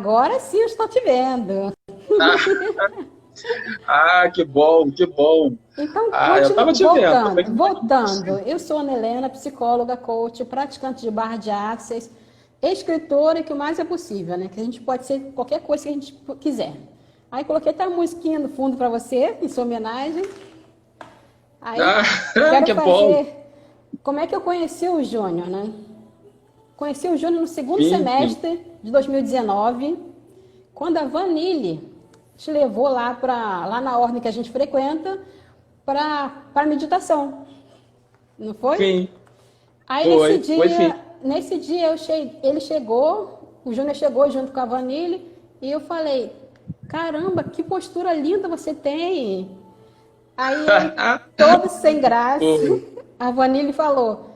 Agora sim eu estou te vendo. Ah, que bom, que bom. Então, Ah, eu estava te vendo, tô bem voltando. Eu sou Ana Helena, psicóloga, coach, praticante de barra de access, escritora, e que o mais é possível, né? Que a gente pode ser qualquer coisa que a gente quiser. Aí coloquei até a musiquinha no fundo para você, em sua homenagem. Aí Ah, quero que bom. fazer. Como é que eu conheci o Júnior, né? Conheci o Júnior no segundo Sim, sim. semestre de 2019, quando a Vanille te levou lá na ordem que a gente frequenta para meditação, não foi? Sim, Aí foi sim. nesse dia ele chegou, o Júnior chegou junto com a Vanille e eu falei: caramba, que postura linda você tem! Aí ele, todo sem graça, Foi, a Vanille falou: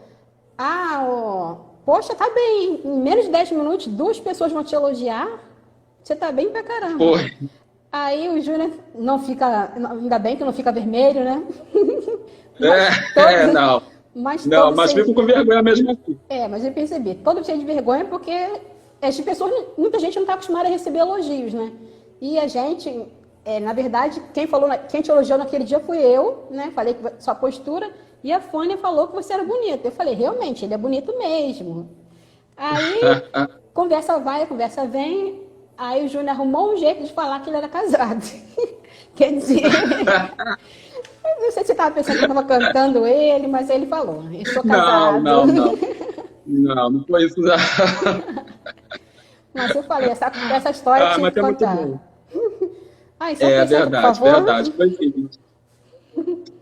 ah, ó, poxa, tá bem, em menos de 10 minutos, duas pessoas vão te elogiar, você tá bem pra caramba. foi. Aí o Júnior não fica, ainda bem que não fica vermelho, né? Mas todos, Não, mas não, todos mas fico sem, com vergonha mesmo assim. mas eu percebi, todo cheio de vergonha porque as pessoas, muita gente não está acostumada a receber elogios, né? E a gente, na verdade, quem te elogiou naquele dia fui eu, né? Falei que sua postura, e a Fânia falou que você era bonito. Eu falei, realmente, ele é bonito mesmo. Aí, conversa vai, conversa vem, aí o Júnior arrumou um jeito de falar que ele era casado. Quer dizer, eu não sei se você estava pensando que eu estava cantando ele, mas ele falou, eu sou Não, casado. não, não. Não, não foi isso não. Mas eu falei, essa história Ah, tinha mas que é muito contar. bom. Ah, e se É apresenta, por verdade, favor? verdade. Foi sim.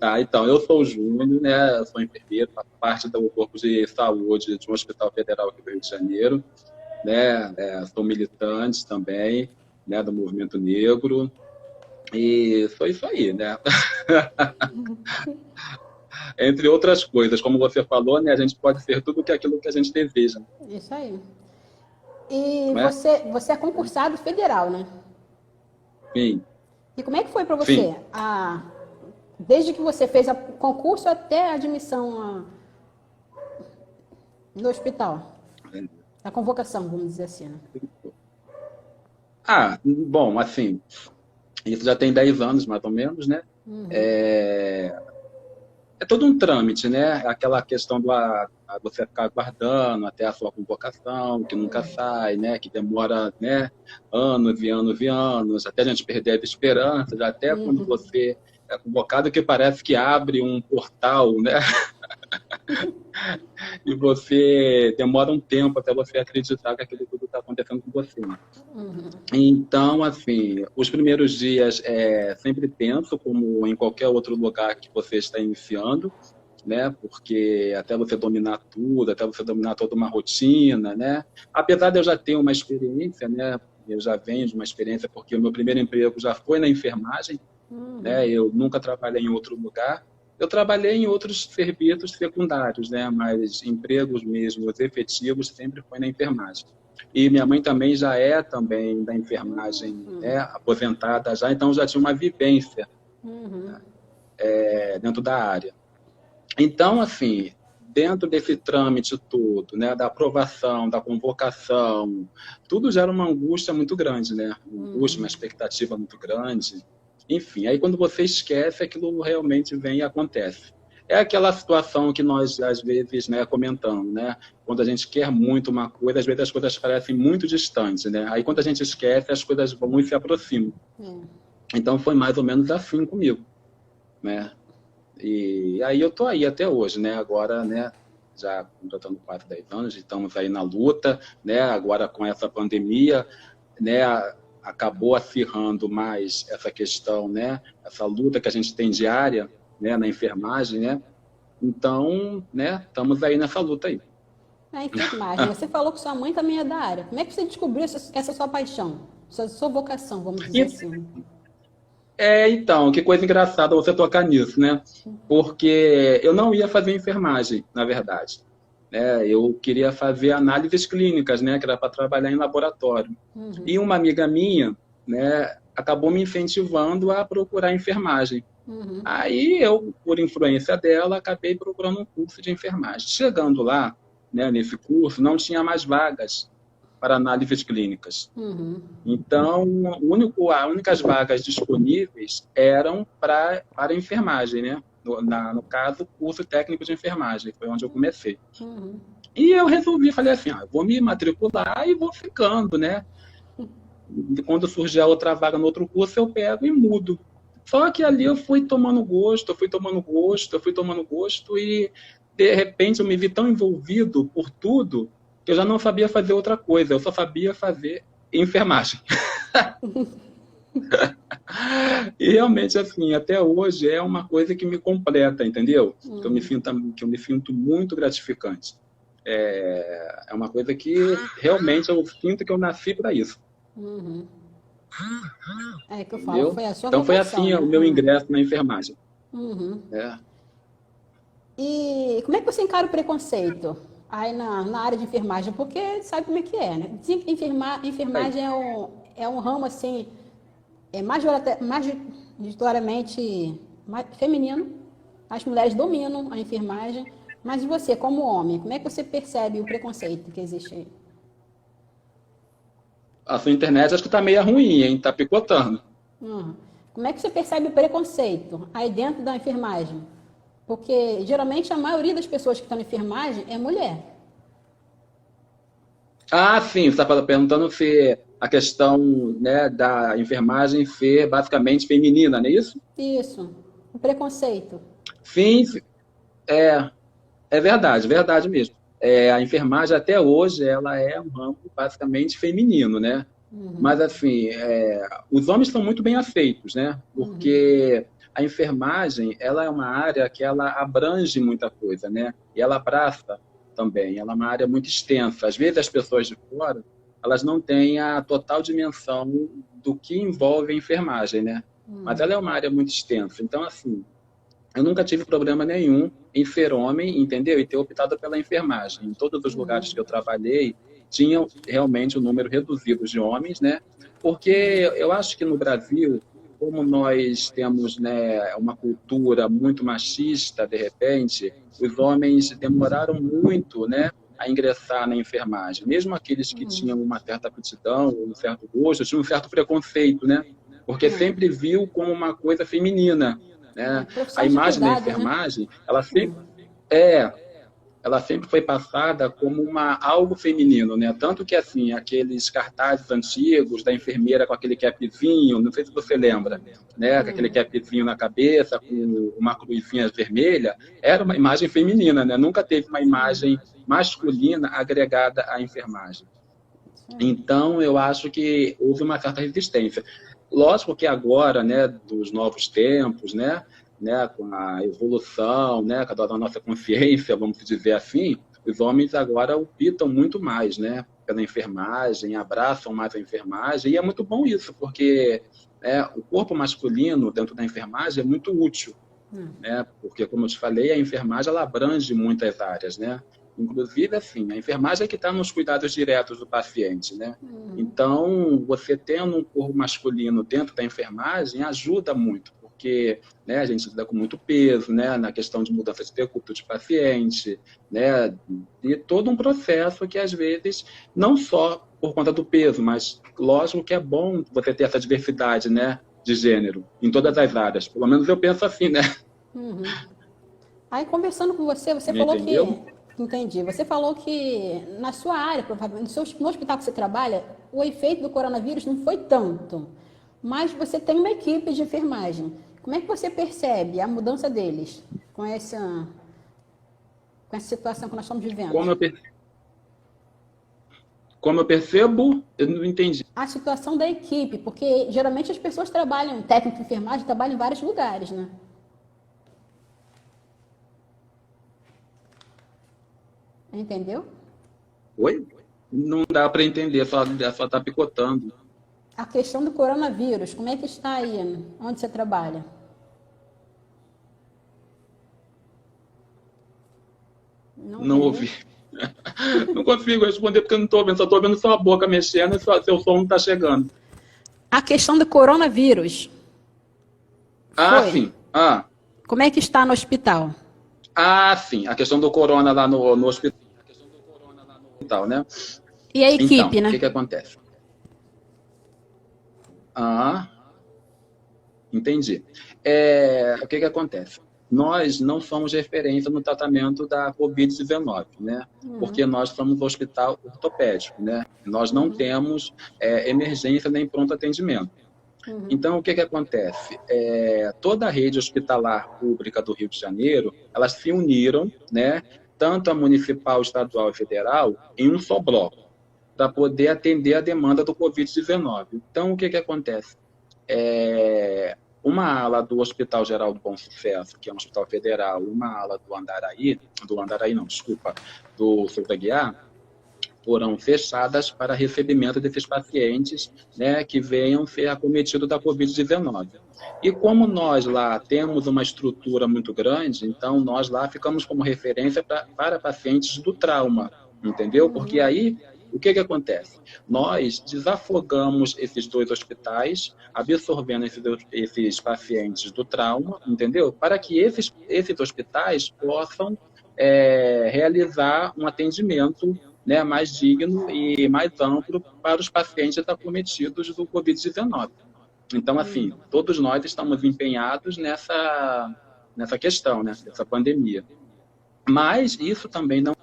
Tá, então, eu sou o Júnior, né? Eu sou enfermeiro, faço parte do corpo de saúde de um hospital federal aqui do Rio de Janeiro, né? Sou militante também, né? Do movimento negro. E foi isso aí, né? Entre outras coisas, como você falou, né? A gente pode ser tudo que aquilo que a gente deseja, Isso aí. E né? você é concursado federal, né? Sim, E como é que foi para sim. você? Desde que você fez o concurso até a admissão no hospital? A convocação, vamos dizer assim, né? Ah, bom, assim, isso já tem 10 anos, mais ou menos, né? É, é todo um trâmite, né? Aquela questão a você ficar aguardando até a sua convocação, que nunca sai, né? Que demora, né? Anos e anos e anos, até a gente perder a esperança, já até quando você é convocado, que parece que abre um portal, né? E você demora um tempo até você acreditar que aquilo tudo está acontecendo com você, né? Então, assim, os primeiros dias é sempre tenso, como em qualquer outro lugar que você está iniciando, né? Porque até você dominar tudo, até você dominar toda uma rotina, né? Apesar de eu já ter uma experiência, né? Eu já venho de uma experiência porque o meu primeiro emprego já foi na enfermagem, né? Eu nunca trabalhei em outro lugar. Eu trabalhei em outros serviços secundários, né? Mas empregos mesmo, os efetivos, sempre foi na enfermagem. E minha mãe também já é também da enfermagem, né? Aposentada já, então já tinha uma vivência dentro da área. Então, assim, dentro desse trâmite todo, né, da aprovação, da convocação, tudo gera uma angústia muito grande, né? Uma angústia, uma expectativa muito grande. Enfim, aí quando você esquece, aquilo realmente vem e acontece. É aquela situação que nós, às vezes, né, comentamos, né? Quando a gente quer muito uma coisa, às vezes as coisas parecem muito distantes, né? Aí quando a gente esquece, as coisas vão e se aproximam. Então foi mais ou menos assim comigo, né? E aí eu tô aí até hoje, né? Agora, né? Já completando 4, 10 anos, estamos aí na luta, né? Agora com essa pandemia, né? Acabou acirrando mais essa questão, né? Essa luta que a gente tem diária, né? Na enfermagem, né? Então, né? Estamos aí nessa luta aí. A enfermagem. Você falou que sua mãe também é da área. Como é que você descobriu essa sua paixão? Sua vocação, vamos dizer E, assim. então, que coisa engraçada você tocar nisso, né? Porque eu não ia fazer enfermagem, na verdade. Né? Eu queria fazer análises clínicas, né? Que era para trabalhar em laboratório. E uma amiga minha, né? Acabou me incentivando a procurar enfermagem. Aí eu, por influência dela, acabei procurando um curso de enfermagem. Chegando lá, né? Nesse curso, não tinha mais vagas para análises clínicas. Uhum. Então, as únicas vagas disponíveis eram para enfermagem, né? No caso, curso técnico de enfermagem, foi onde eu comecei. Uhum. E eu resolvi, falei assim, vou me matricular e vou ficando, né? Quando surgir a outra vaga no outro curso, eu pego e mudo. Só que ali eu fui tomando gosto, e de repente eu me vi tão envolvido por tudo que eu já não sabia fazer outra coisa, eu só sabia fazer enfermagem. E realmente, assim, até hoje é uma coisa que me completa, entendeu? Que eu me sinto muito gratificante. É uma coisa que realmente eu sinto que eu nasci para isso. Uhum. É que eu falo, Entendeu? foi a sua Então foi vocação, assim o né? meu ingresso na enfermagem. Uhum. É. E como é que você encara o preconceito aí na área de enfermagem? Porque sabe como é que é, né? Dizem que Aí. enfermagem é um ramo, assim, majoritariamente feminino. As mulheres dominam a enfermagem. Mas e você, como homem, como é que você percebe o preconceito que existe aí? A sua internet acho que tá meio ruim, hein? Tá picotando. Uhum. Como é que você percebe o preconceito aí dentro da enfermagem? Porque geralmente a maioria das pessoas que estão na enfermagem é mulher. Ah, sim, você está perguntando se a questão, né, da enfermagem ser basicamente feminina, não é isso? Isso, o preconceito. Sim, é, é verdade, verdade mesmo. A enfermagem até hoje ela é um ramo basicamente feminino, né? Mas assim, os homens são muito bem aceitos, né? Porque a enfermagem ela é uma área que ela abrange muita coisa, né? E ela abraça também. Ela é uma área muito extensa. Às vezes as pessoas de fora elas não têm a total dimensão do que envolve a enfermagem, né? Mas ela é uma área muito extensa. Então assim, eu nunca tive problema nenhum em ser homem, entendeu? E ter optado pela enfermagem. Em todos os lugares que eu trabalhei, tinham realmente um número reduzido de homens, né? Porque eu acho que no Brasil, como nós temos, né, uma cultura muito machista, de repente, os homens demoraram muito, né, a ingressar na enfermagem. Mesmo aqueles que tinham uma certa aptidão, um certo gosto, tinham um certo preconceito, né? Porque sempre viu como uma coisa feminina, né? A Profissão de imagem da cuidado, né? enfermagem, é, ela sempre foi passada como algo feminino, né? Tanto que assim, aqueles cartazes antigos da enfermeira com aquele capzinho, não sei se você lembra, né? Com aquele capzinho na cabeça, com uma cruzinha vermelha, era uma imagem feminina, né? Nunca teve uma imagem masculina agregada à enfermagem. Então, eu acho que houve uma certa resistência. Lógico que agora, né, dos novos tempos, né, com a evolução, né, da nossa consciência, vamos dizer assim, os homens agora optam muito mais, né, pela enfermagem, abraçam mais a enfermagem, e é muito bom isso, porque o corpo masculino dentro da enfermagem é muito útil, né, porque, como eu te falei, a enfermagem ela abrange muitas áreas, né, inclusive, assim, a enfermagem é que está nos cuidados diretos do paciente, né? Então, você tendo um corpo masculino dentro da enfermagem ajuda muito, porque, né, a gente lida com muito peso, né, na questão de mudança de decúbito de paciente, né, e todo um processo que, às vezes, não só por conta do peso, mas, lógico que é bom você ter essa diversidade, né, de gênero em todas as áreas. Pelo menos eu penso assim, né? Aí, conversando com você, você Me falou que. entendeu? Entendi. Você falou que na sua área, provavelmente, no hospital que você trabalha, o efeito do coronavírus não foi tanto. Mas você tem uma equipe de enfermagem. Como é que você percebe a mudança deles com essa situação que nós estamos vivendo? Como eu percebo, eu não entendi. A situação da equipe, porque geralmente as pessoas trabalham, técnico de enfermagem, trabalham em vários lugares, né? Entendeu? Oi? Não dá para entender, só está picotando. A questão do coronavírus, como é que está aí, onde você trabalha? Não ouvi. Não consigo responder porque eu não estou vendo, só estou vendo sua boca mexendo e seu som não está chegando. A questão do coronavírus. Ah, Foi. sim. Como é que está no hospital? Ah, sim. A questão do corona lá no hospital, né? E a Então, equipe, o né? que que acontece? Ah, entendi. O que que acontece? Nós não somos referência no tratamento da Covid-19, né? Porque nós somos um hospital ortopédico, né? Nós não temos emergência nem pronto atendimento. Então, o que que acontece? Toda a rede hospitalar pública do Rio de Janeiro, elas se uniram, né? Tanto a municipal, estadual e federal, em um só bloco, para poder atender a demanda do Covid-19. Então, o que que acontece? Uma ala do Hospital Geral do Bom Sucesso, que é um hospital federal, uma ala do Andaraí não, desculpa, do Souza Guiar, foram fechadas para recebimento desses pacientes, né, que venham ser acometidos da Covid-19. E como nós lá temos uma estrutura muito grande, então nós lá ficamos como referência para pacientes do trauma, entendeu? Porque aí, o que que acontece? Nós desafogamos esses dois hospitais, absorvendo esses pacientes do trauma, entendeu? Para que esses hospitais possam realizar um atendimento, né, mais digno e mais amplo para os pacientes acometidos do Covid-19. Então, assim, todos nós estamos empenhados nessa questão, né, dessa pandemia. Mas isso também não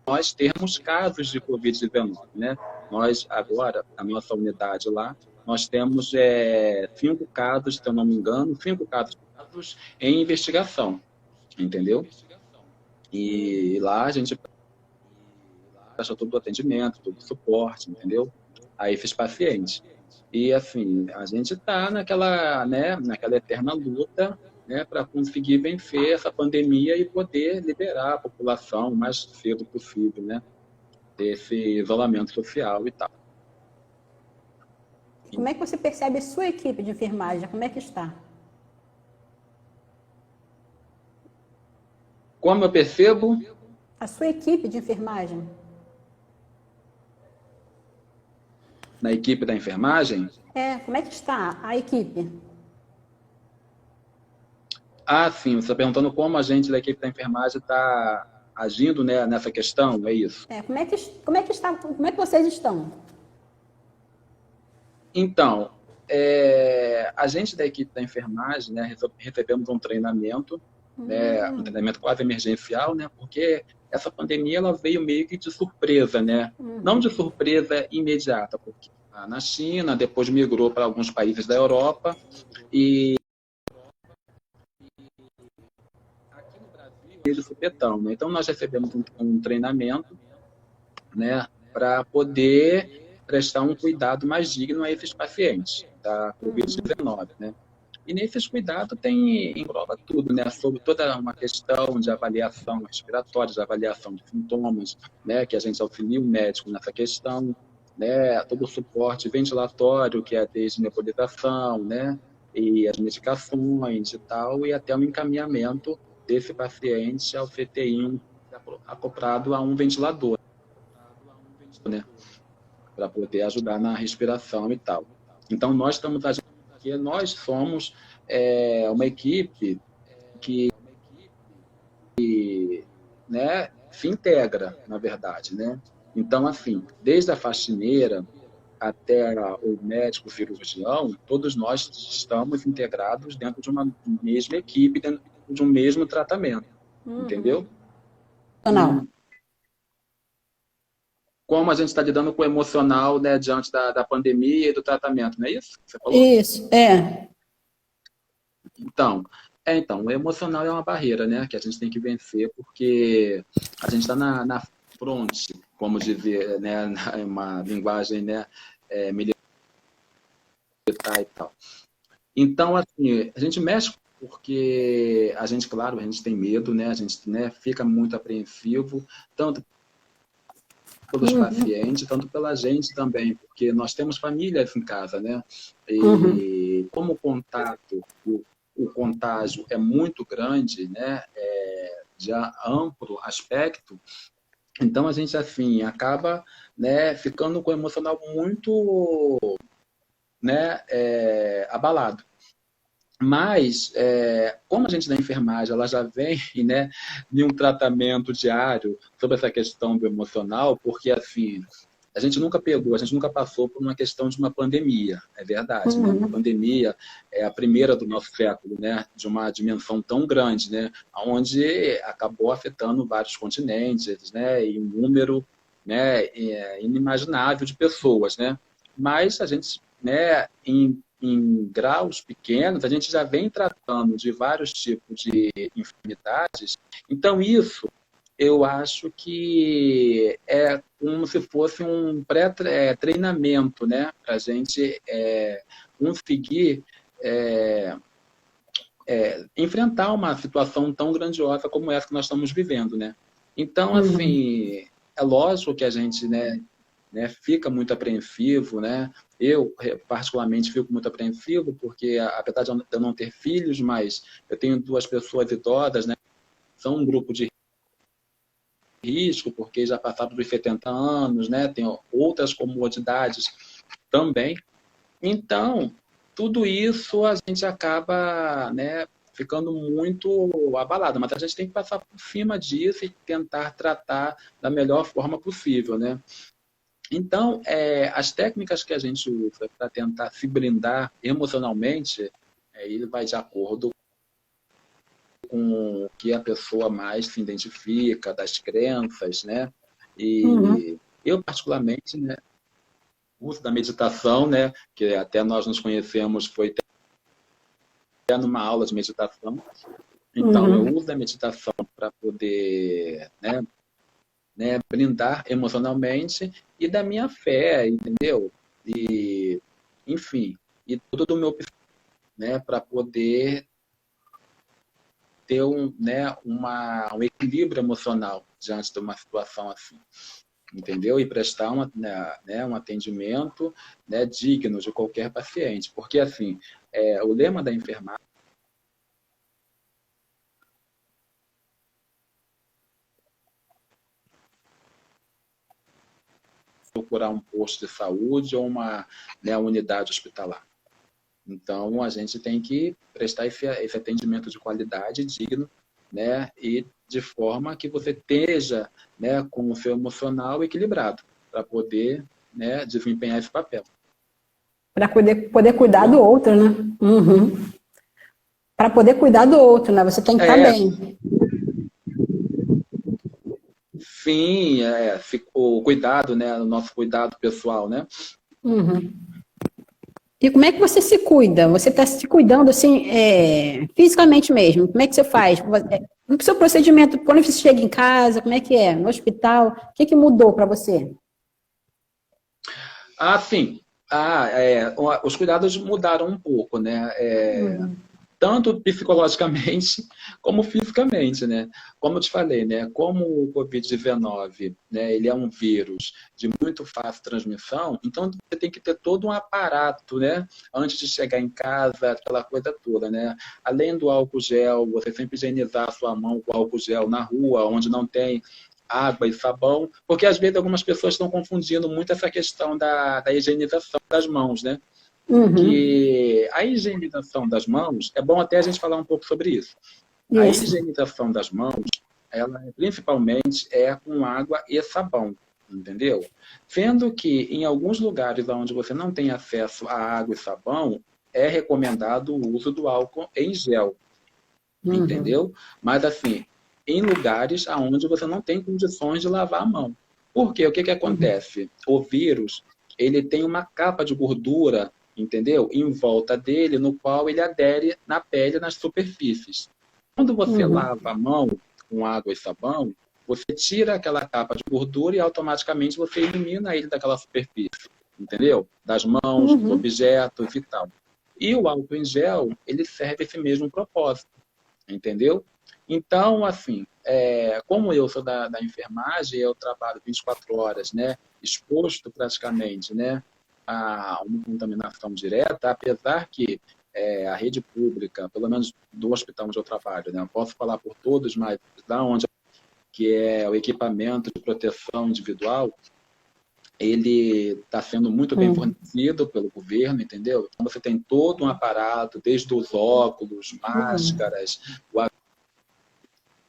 nós termos casos de Covid-19, né? Nós, agora, a nossa unidade lá, nós temos 5 casos, se eu não me engano, 5 casos em investigação, entendeu? E lá a gente presta todo o atendimento, todo o suporte, entendeu? A esses pacientes. E, assim, a gente está naquela eterna luta, né, para conseguir vencer essa pandemia e poder liberar a população o mais cedo possível, né, desse isolamento social e tal. Como é que você percebe a sua equipe de enfermagem? Como é que está? Como eu percebo, A sua equipe de enfermagem? na equipe da enfermagem, Como é que está a equipe? sim, você está perguntando como a gente da equipe da enfermagem está agindo, né, nessa questão, é isso? Como é que vocês estão? Então, a gente da equipe da enfermagem, né, recebemos um treinamento, né, um treinamento quase emergencial, né, porque essa pandemia ela veio meio que de surpresa, né? Não de surpresa imediata, porque na China, depois migrou para alguns países da Europa e aqui no Brasil veio de supetão, né? Então nós recebemos um treinamento, né, para poder prestar um cuidado mais digno a esses pacientes da Covid-19, né? E nesses cuidados engloba tudo, né? Sobre toda uma questão de avaliação respiratória, de avaliação de sintomas, né? Que a gente auxilia o médico nessa questão, né? Todo o suporte ventilatório, que é desde nebulização, né? E as medicações e tal, e até o encaminhamento desse paciente ao CTI acoplado a um ventilador, né? Para poder ajudar na respiração e tal. Então, nós estamos agindo porque nós somos uma equipe que, né, se integra, na verdade, né? Então, assim, desde a faxineira até o médico cirurgião, todos nós estamos integrados dentro de uma mesma equipe, dentro de um mesmo tratamento, entendeu? Não. Como a gente está lidando com o emocional, né, diante da pandemia e do tratamento, não é isso que você falou? Isso, Então, o emocional é uma barreira, né, que a gente tem que vencer, porque a gente está na fronte, como dizer, né, uma linguagem, né, militar e tal. Então, assim, a gente mexe porque a gente, claro, a gente tem medo, né, a gente, né, fica muito apreensivo, tanto pelos pacientes, tanto pela gente também, porque nós temos famílias em casa, né, e como o contágio é muito grande, né, de amplo aspecto, então a gente, assim, acaba, né, ficando com o emocional muito, né, abalado. Mas, como a gente da enfermagem ela já vem, né, em um tratamento diário sobre essa questão do emocional, porque assim, a gente nunca pegou, a gente nunca passou por uma questão de uma pandemia, é verdade, né? Uma Uhum. pandemia é a primeira do nosso século, né? De uma dimensão tão grande, né? Onde acabou afetando vários continentes, né? E um número, né, inimaginável de pessoas, né? Mas a gente, né, em graus pequenos, a gente já vem tratando de vários tipos de enfermidades. Então, isso eu acho que é como se fosse um pré-treinamento, né? Para a gente conseguir enfrentar uma situação tão grandiosa como essa que nós estamos vivendo, né? Então, Uhum. assim, é lógico que a gente, né, fica muito apreensivo, né? Eu, particularmente, fico muito apreensivo, porque, apesar de eu não ter filhos, mas eu tenho duas pessoas idosas, né? São um grupo de risco, porque já passaram dos 70 anos, né? Tem outras comodidades também. Então, tudo isso a gente acaba, né, ficando muito abalado, mas a gente tem que passar por cima disso e tentar tratar da melhor forma possível, né? Então, as técnicas que a gente usa para tentar se blindar emocionalmente, ele vai de acordo com o que a pessoa mais se identifica, das crenças, né? Uhum. E eu, particularmente, né, uso da meditação, né, que até nós nos conhecemos foi até numa aula de meditação. Então, eu Uhum. uso da meditação para poder, né, blindar emocionalmente e da minha fé, entendeu? E, enfim, e tudo do meu, né, para poder ter um equilíbrio emocional diante de uma situação assim, entendeu? E prestar um atendimento, né, digno de qualquer paciente, porque assim, o lema da enfermagem é procurar um posto de saúde ou uma, né, unidade hospitalar. Então, a gente tem que prestar esse atendimento de qualidade, digno, né, e de forma que você esteja, né, com o seu emocional equilibrado, para poder, né, desempenhar esse papel. Para poder cuidar do Entendeu? outro, né? Uhum. Para poder cuidar do outro, né? Você tem que estar É, bem. sim, o cuidado, né, o nosso cuidado pessoal, né? Uhum. E como é que você se cuida? Você está se cuidando assim, fisicamente mesmo? Como é que você faz? No seu procedimento, quando você chega em casa, como é que é? No hospital, o que que mudou para você? Ah, sim. Os cuidados mudaram um pouco, né? Uhum. Tanto psicologicamente como fisicamente, né? Como eu te falei, né? Como o Covid-19, né? Ele é um vírus de muito fácil transmissão, então você tem que ter todo um aparato, né? Antes de chegar em casa, aquela coisa toda, né? Além do álcool gel, você sempre higienizar a sua mão com álcool gel na rua, onde não tem água e sabão, porque às vezes algumas pessoas estão confundindo muito essa questão da higienização das mãos, né? Uhum. Que a higienização das mãos, é bom até a gente falar um pouco sobre isso. A Isso. higienização das mãos, ela principalmente é com água e sabão, entendeu? Sendo que em alguns lugares onde você não tem acesso a água e sabão, é recomendado o uso do álcool em gel, Uhum. entendeu? Mas assim, em lugares onde você não tem condições de lavar a mão. Por quê? O que que Uhum. acontece? O vírus, ele tem uma capa de gordura, entendeu? Em volta dele, no qual ele adere na pele, nas superfícies. Quando você Uhum. lava a mão com água e sabão, você tira aquela capa de gordura e automaticamente você elimina ele daquela superfície, entendeu? Das mãos, dos Uhum. objetos e tal. E o álcool em gel, ele serve esse mesmo propósito, entendeu? Então, assim, como eu sou da enfermagem, eu trabalho 24 horas, né, exposto praticamente, né, a uma contaminação direta, apesar que a rede pública, pelo menos do hospital onde eu trabalho, né, eu posso falar por todos, mas da onde que é o equipamento de proteção individual, ele está sendo muito bem fornecido pelo governo, entendeu? Então, você tem todo um aparato, desde os óculos, máscaras, o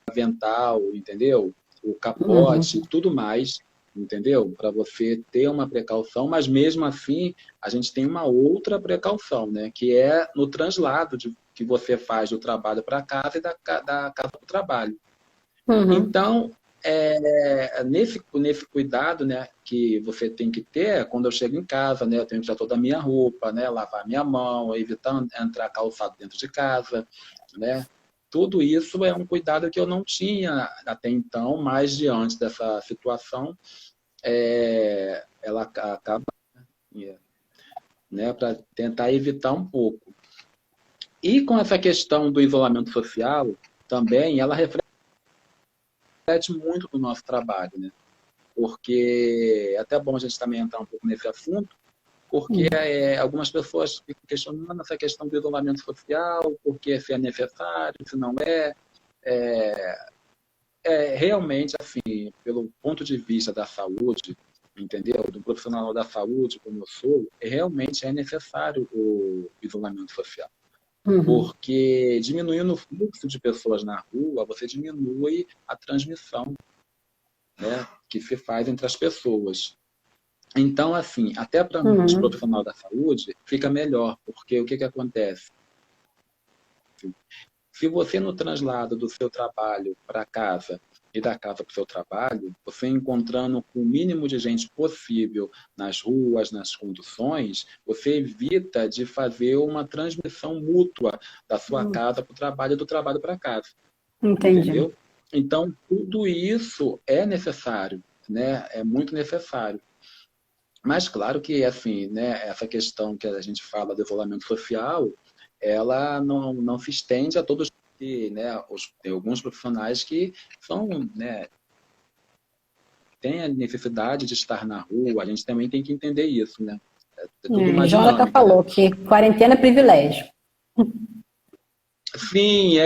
avental, entendeu? O capote, tudo mais, entendeu? Para você ter uma precaução, mas mesmo assim, a gente tem uma outra precaução, né? Que é no translado que você faz do trabalho para casa e da casa para o trabalho. Então, nesse cuidado, né, que você tem que ter, quando eu chego em casa, né, eu tenho que tirar toda a minha roupa, né, lavar minha mão, evitar entrar calçado dentro de casa, né? Tudo isso é um cuidado que eu não tinha até então, mas diante dessa situação, ela acaba, né, para tentar evitar um pouco. E com essa questão do isolamento social, também ela reflete muito no nosso trabalho, né? Porque é até bom a gente também entrar um pouco nesse assunto, porque algumas pessoas ficam questionando essa questão do isolamento social, porque se é necessário, se não é. Realmente, assim, pelo ponto de vista da saúde, entendeu? Do profissional da saúde, como eu sou, realmente é necessário o isolamento social. Porque diminuindo o fluxo de pessoas na rua, você diminui a transmissão, né, que se faz entre as pessoas. Então, assim, até para nós, profissional da saúde, fica melhor, porque o que acontece? Se você no translado do seu trabalho para casa e da casa para o seu trabalho, você encontrando com o mínimo de gente possível nas ruas, nas conduções, você evita de fazer uma transmissão mútua da sua casa para o trabalho e do trabalho para casa. Entendi. Entendeu? Então, tudo isso é necessário, né? É muito necessário. Mas, claro que, assim, né, essa questão que a gente fala do isolamento social, ela não se estende a todos, né, tem alguns profissionais que são, né, têm a necessidade de estar na rua, a gente também tem que entender isso, né? É tudo uma Jonathan dinâmica, falou né? que quarentena é privilégio. Sim,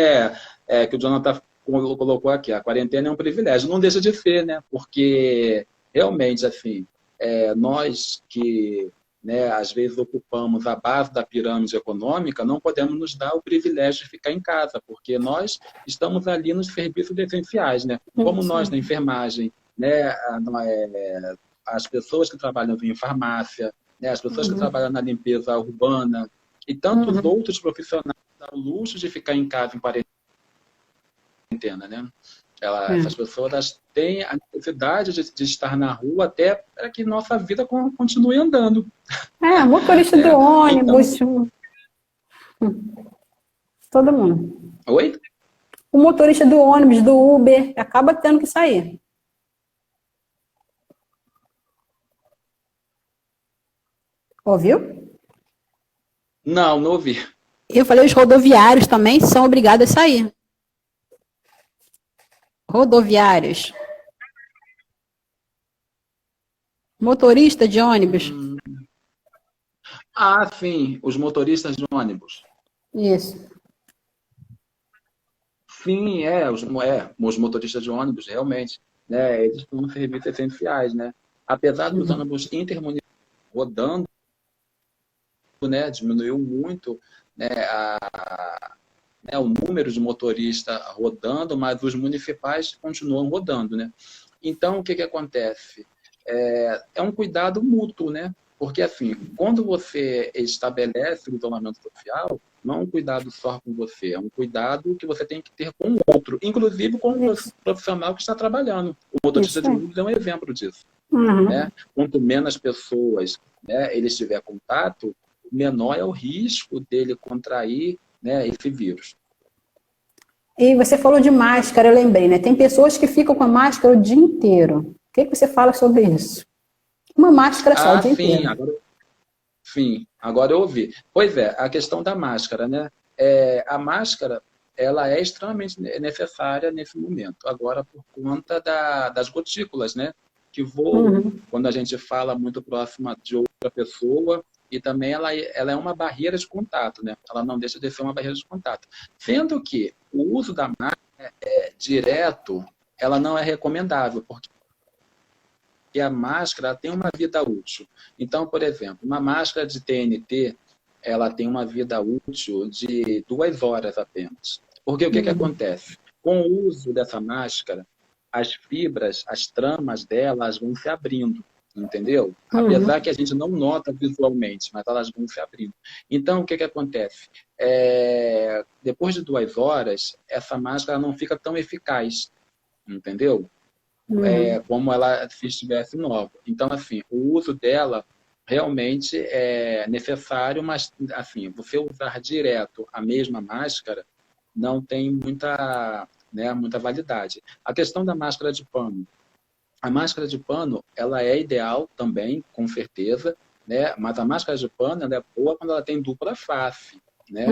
que o Jonathan colocou aqui, a quarentena é um privilégio, não deixa de ser, né? Porque realmente, assim, nós que, né, às vezes ocupamos a base da pirâmide econômica, não podemos nos dar o privilégio de ficar em casa, porque nós estamos ali nos serviços essenciais, né? Como nós na enfermagem, né, as pessoas que trabalham em farmácia, né, as pessoas que trabalham na limpeza urbana e tantos outros profissionais dá o luxo de ficar em casa em quarentena, né? Essas pessoas elas têm a necessidade de estar na rua até para que nossa vida continue andando. Motorista do Né? ônibus, Então, todo mundo. oi? O motorista do ônibus, do Uber, acaba tendo que sair. Ouviu? Não ouvi. Eu falei, os rodoviários também são obrigados a sair. Rodoviários. Motorista de ônibus. Ah, sim, os motoristas de ônibus. Isso. Sim, os motoristas de ônibus, realmente, né, eles são serviços essenciais, né? Apesar dos ônibus intermunicipais rodando, né, diminuiu muito, né, o número de motoristas rodando, mas os municipais continuam rodando, né? Então, o que acontece? É um cuidado mútuo, né? Porque, assim, quando você estabelece o isolamento social, não é um cuidado só com você, é um cuidado que você tem que ter com o outro, inclusive com o profissional que está trabalhando. O motorista de ônibus é um exemplo disso. Né? Quanto menos pessoas, né, ele estiver em contato, menor é o risco dele contrair, né, esse vírus. E você falou de máscara, eu lembrei, né? Tem pessoas que ficam com a máscara o dia inteiro. O que você fala sobre isso? Uma máscara só o dia inteiro. Agora eu ouvi. Pois é, a questão da máscara, né? A máscara, ela é extremamente necessária nesse momento. Agora, por conta das gotículas, né? Que voam quando a gente fala muito próxima de outra pessoa, e também ela é uma barreira de contato, né? Ela não deixa de ser uma barreira de contato. Sendo que o uso da máscara direto, ela não é recomendável, porque que a máscara tem uma vida útil. Então, por exemplo, uma máscara de TNT, ela tem uma vida útil de 2 horas apenas. Porque o que acontece? Com o uso dessa máscara, as fibras, as tramas delas vão se abrindo, entendeu? Apesar que a gente não nota visualmente, mas elas vão se abrindo. Então, o que acontece? Depois de 2 horas, essa máscara não fica tão eficaz, entendeu? Como ela se estivesse nova. Então, assim, o uso dela realmente é necessário, mas, assim, você usar direto a mesma máscara não tem muita, né, muita validade. A questão da máscara de pano. A máscara de pano, ela é ideal também, com certeza, né? Mas a máscara de pano, ela é boa quando ela tem dupla face, né?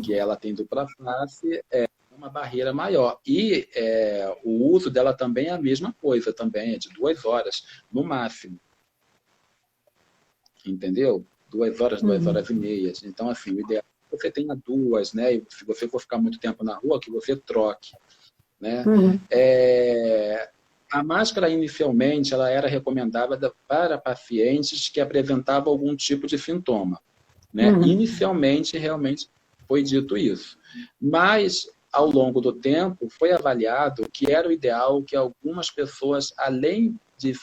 Que ela tem dupla face, uma barreira maior. E o uso dela também é a mesma coisa, também é de 2 horas, no máximo. Entendeu? 2 horas, 2 horas e meia. Então, assim, o ideal é que você tenha 2, né? E se você for ficar muito tempo na rua, que você troque, né? A máscara, inicialmente, ela era recomendada para pacientes que apresentavam algum tipo de sintoma, né? Inicialmente, realmente, foi dito isso. Mas, ao longo do tempo, foi avaliado que era o ideal que algumas pessoas, além de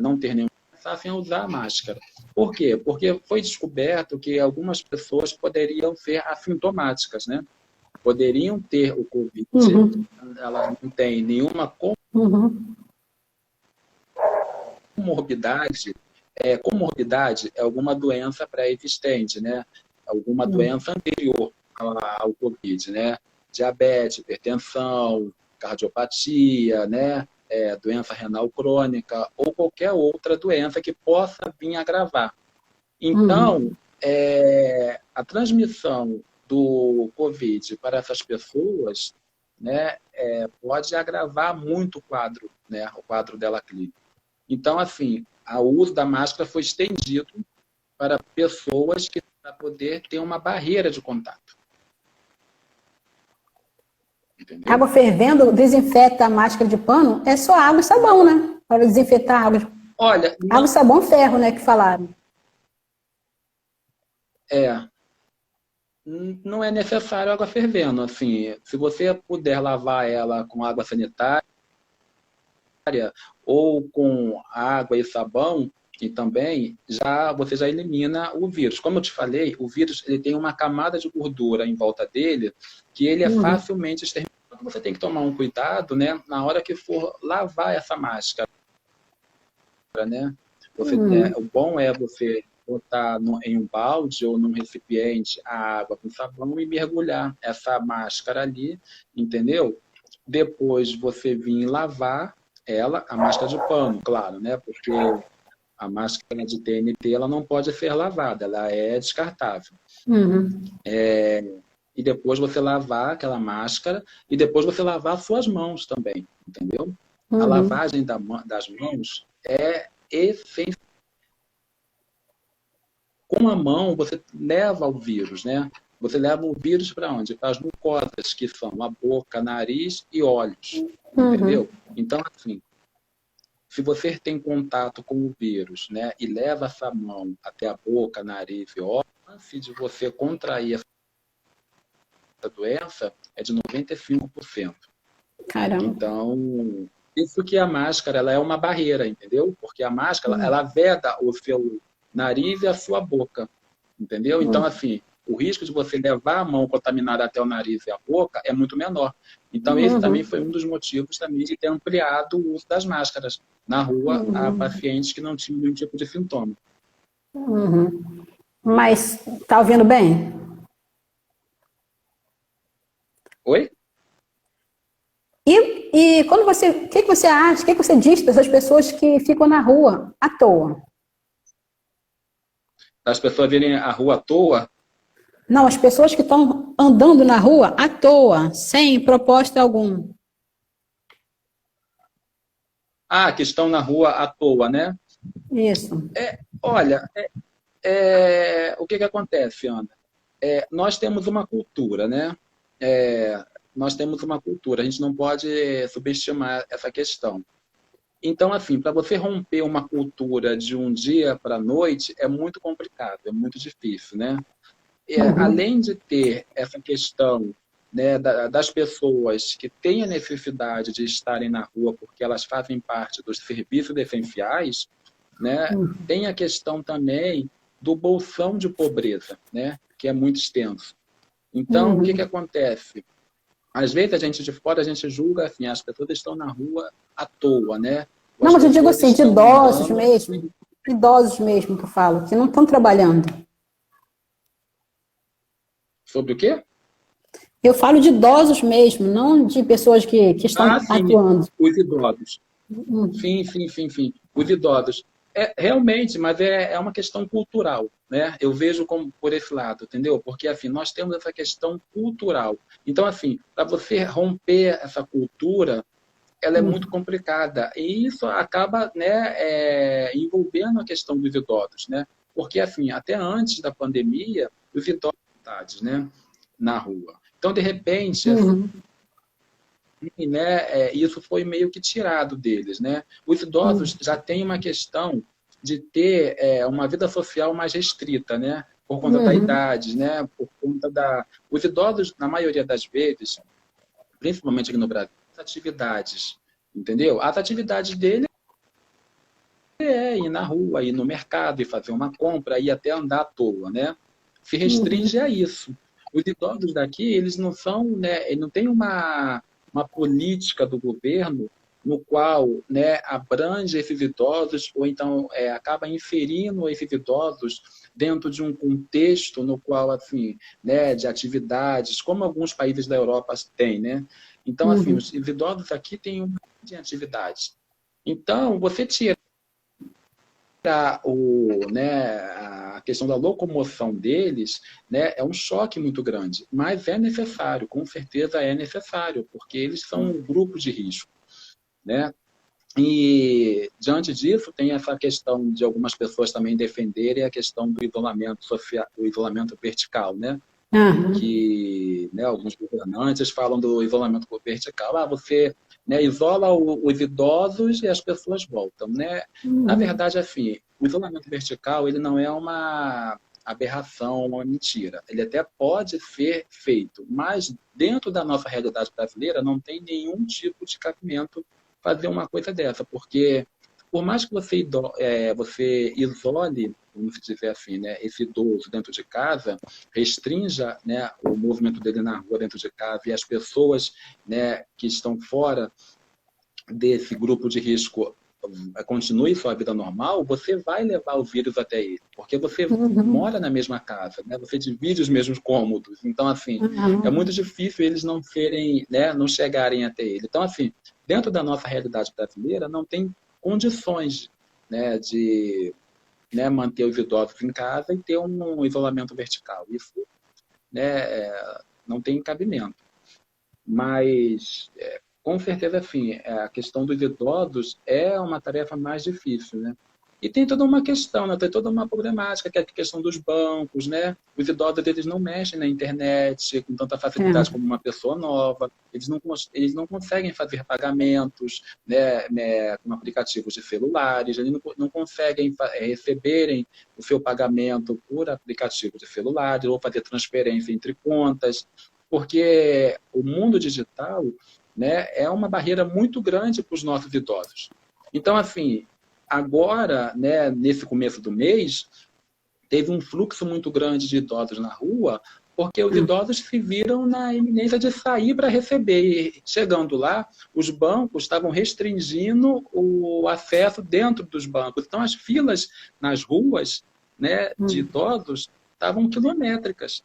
não ter nenhum, passassem a usar a máscara. Por quê? Porque foi descoberto que algumas pessoas poderiam ser assintomáticas, né? Poderiam ter o Covid, ela não tem nenhuma comorbidade. Comorbidade é alguma doença pré-existente, né? Alguma doença anterior ao Covid, né? Diabetes, hipertensão, cardiopatia, né? Doença renal crônica ou qualquer outra doença que possa vir agravar. Então, a transmissão do Covid para essas pessoas, né, pode agravar muito o quadro, né, o quadro dela clínico. Então, assim, o uso da máscara foi estendido para pessoas que para poder ter uma barreira de contato. Entendeu? Água fervendo desinfeta a máscara de pano? É só água e sabão, né? Para desinfetar a água. Olha, água, sabão, ferro, né? Que falaram. Não é necessário água fervendo. Assim, se você puder lavar ela com água sanitária ou com água e sabão, e também você já elimina o vírus. Como eu te falei, o vírus ele tem uma camada de gordura em volta dele que ele é facilmente exterminado. Você tem que tomar um cuidado, né, na hora que for lavar essa máscara, né? O bom é você botar em um balde ou num recipiente a água com sabão e mergulhar essa máscara ali, entendeu? Depois você vir lavar ela, a máscara de pano, claro, né? Porque a máscara de TNT ela não pode ser lavada, ela é descartável. E depois você lavar aquela máscara e depois você lavar suas mãos também, entendeu? A lavagem das mãos é essencial. Com a mão, você leva o vírus, né? Você leva o vírus para onde? Para as mucosas, que são a boca, nariz e olhos, entendeu? Então, assim, se você tem contato com o vírus, né, e leva essa mão até a boca, nariz e olhos, a chance de você contrair essa doença é de 95%. Caramba. Então, isso que a máscara ela é uma barreira, entendeu? Porque a máscara ela veda o seu nariz e a sua boca, entendeu? Então, assim, o risco de você levar a mão contaminada até o nariz e a boca é muito menor. Então, esse também foi um dos motivos também de ter ampliado o uso das máscaras na rua a pacientes que não tinham nenhum tipo de sintoma. Mas, tá ouvindo bem? Oi? E quando você, o que você acha, o que você diz para essas pessoas que ficam na rua à toa? As pessoas virem à rua à toa? Não, as pessoas que estão andando na rua à toa, sem propósito algum. Que estão na rua à toa, né? Isso. Olha, o que acontece, Ana? Nós temos uma cultura, né? Nós temos uma cultura, a gente não pode subestimar essa questão. Então, assim, para você romper uma cultura de um dia para a noite é muito complicado, é muito difícil, né? Uhum. Além de ter essa questão, né, das pessoas que têm a necessidade de estarem na rua porque elas fazem parte dos serviços essenciais, né, tem a questão também do bolsão de pobreza, né, que é muito extenso. Então, o que Uhum. que acontece? Às vezes a gente de fora a gente julga assim, as pessoas estão na rua à toa, né? Ou Não, as mas eu digo pessoas assim, de estão andando. idosos mesmo que eu falo, que não estão trabalhando. Sobre o quê? Eu falo de idosos mesmo, não de pessoas que Ah, estão sim, atuando. os idosos. Uhum. Sim, sim, sim, sim. Os idosos. Realmente, mas é uma questão cultural, né? Eu vejo como por esse lado, entendeu? Porque assim, nós temos essa questão cultural. Então, assim, para você romper essa cultura, ela é muito complicada. E isso acaba, né, envolvendo a questão dos idosos, né? Porque, assim, até antes da pandemia, os idosos, né, na rua. Então, de repente, Uhum. né, isso foi meio que tirado deles, né? Os idosos já têm uma questão de ter uma vida social mais restrita, né? Por conta da Uhum. idade, né? Por conta da... Os idosos, na maioria das vezes, principalmente aqui no Brasil, as atividades, entendeu? As atividades dele é ir na rua, ir no mercado, ir fazer uma compra, ir até andar à toa, né? Se Uhum. restringe a isso. Os idosos daqui, eles não são, né, eles não tem uma política do governo no qual, né, abrange esses idosos ou então acaba inserindo esses idosos dentro de um contexto no qual, assim, né, de atividades, como alguns países da Europa têm, né? Então, assim, Uhum. os idosos aqui têm uma de atividades. Então, você tira né, a questão da locomoção deles, né, é um choque muito grande, mas é necessário, com certeza é necessário, porque eles são um grupo de risco, né? E diante disso tem essa questão de algumas pessoas também defenderem a questão do isolamento social, do isolamento vertical, né? Uhum. Que, né, alguns governantes falam do isolamento vertical. Ah, você, né, isola os idosos e as pessoas voltam, né? Na Uhum. verdade, assim, o isolamento vertical ele não é uma aberração, uma mentira. Ele até pode ser feito, mas dentro da nossa realidade brasileira não tem nenhum tipo de cabimento fazer uma coisa dessa, porque por mais que você isole, vamos dizer assim, né, esse idoso dentro de casa, restrinja, né, o movimento dele na rua dentro de casa e as pessoas, né, que estão fora desse grupo de risco continue sua vida normal, você vai levar o vírus até ele, porque você Uhum. mora na mesma casa, né? Você divide os mesmos cômodos. Então, assim, é Uhum. muito difícil eles não serem, né, não chegarem até ele. Então, assim, dentro da nossa realidade brasileira, não tem condições, né, de, né, manter os idosos em casa e ter um isolamento vertical. Isso, né, não tem cabimento. Mas, com certeza, sim, a questão dos idosos é uma tarefa mais difícil, né? E tem toda uma questão, né? Tem toda uma problemática, que é a questão dos bancos, né? Os idosos, eles não mexem na internet com tanta facilidade É. como uma pessoa nova, eles não conseguem fazer pagamentos, né, com aplicativos de celulares, eles não conseguem receberem o seu pagamento por aplicativo de celulares ou fazer transferência entre contas, porque o mundo digital, né, é uma barreira muito grande para os nossos idosos. Então, assim, agora, né, nesse começo do mês, teve um fluxo muito grande de idosos na rua, porque os idosos se viram na iminência de sair para receber. E chegando lá, os bancos estavam restringindo o acesso dentro dos bancos. Então, as filas nas ruas, né, de idosos estavam quilométricas.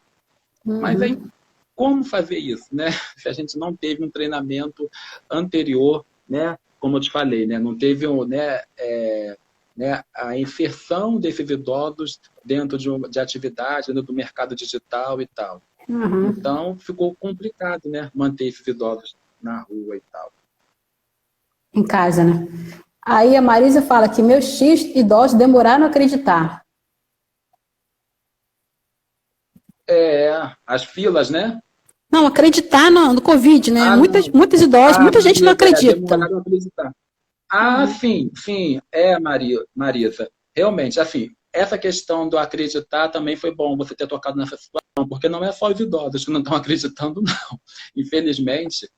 Mas aí Uhum. como fazer isso, né? Se a gente não teve um treinamento anterior, né? Como eu te falei, né? Não teve né, a inserção desses idosos dentro de atividade, dentro do mercado digital e tal. Uhum. Então, ficou complicado, né? Manter esses idosos na rua e tal. Em casa, né? Aí a Marisa fala que meus tios idosos demoraram a acreditar. As filas, né? Não, acreditar no Covid, né? Ah, Muitas, não. muitos idosos, Ah, muita gente não acredita. demoraram a acreditar. Ah, sim, sim, Marisa. Realmente, assim, essa questão do acreditar também foi bom você ter tocado nessa situação, porque não é só os idosos que não estão acreditando, não. Infelizmente,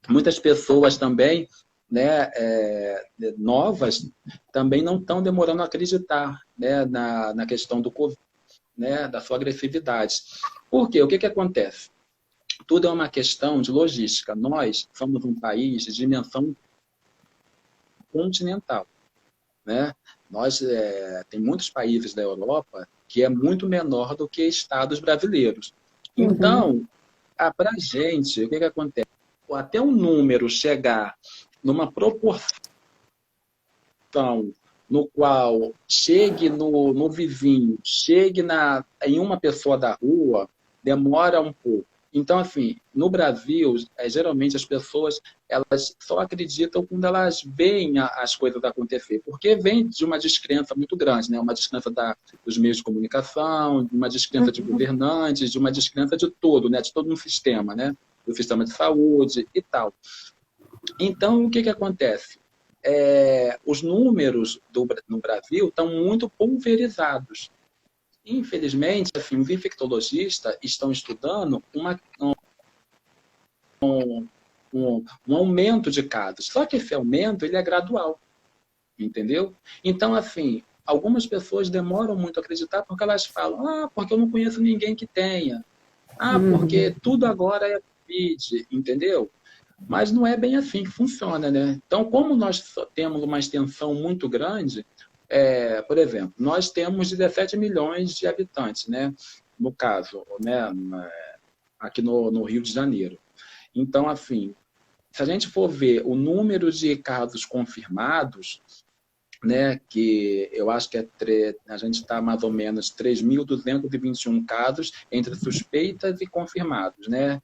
muitas pessoas também, né, novas, também não estão demorando a acreditar, né, na questão do Covid, né, da sua agressividade. Por quê? O que acontece? Tudo é uma questão de logística. Nós somos um país de dimensão continental, né? Nós tem muitos países da Europa que é muito menor do que estados brasileiros. Uhum. Então, para a gente, o que acontece? Até um número chegar numa proporção no qual chegue no vizinho, chegue em uma pessoa da rua, demora um pouco. Então, assim, no Brasil, geralmente as pessoas elas só acreditam quando elas veem as coisas acontecer, porque vem de uma descrença muito grande, né? Uma descrença dos meios de comunicação, de uma descrença de Uhum. governantes, de uma descrença de todo, né? De todo um sistema, né? Do sistema de saúde e tal. Então, o que acontece? Os números no Brasil estão muito pulverizados. Infelizmente, assim, os infectologistas estão estudando um aumento de casos. Só que esse aumento ele é gradual, entendeu? Então, assim, algumas pessoas demoram muito a acreditar porque elas falam, porque eu não conheço ninguém que tenha. Porque Uhum. tudo agora é Covid, entendeu? Mas não é bem assim que funciona, né? Então, como nós temos uma extensão muito grande, por exemplo, nós temos 17 milhões de habitantes, né? No caso, né? Aqui no Rio de Janeiro. Então, assim, se a gente for ver o número de casos confirmados, né, que eu acho que a gente está mais ou menos 3.221 casos entre suspeitas e confirmados, né?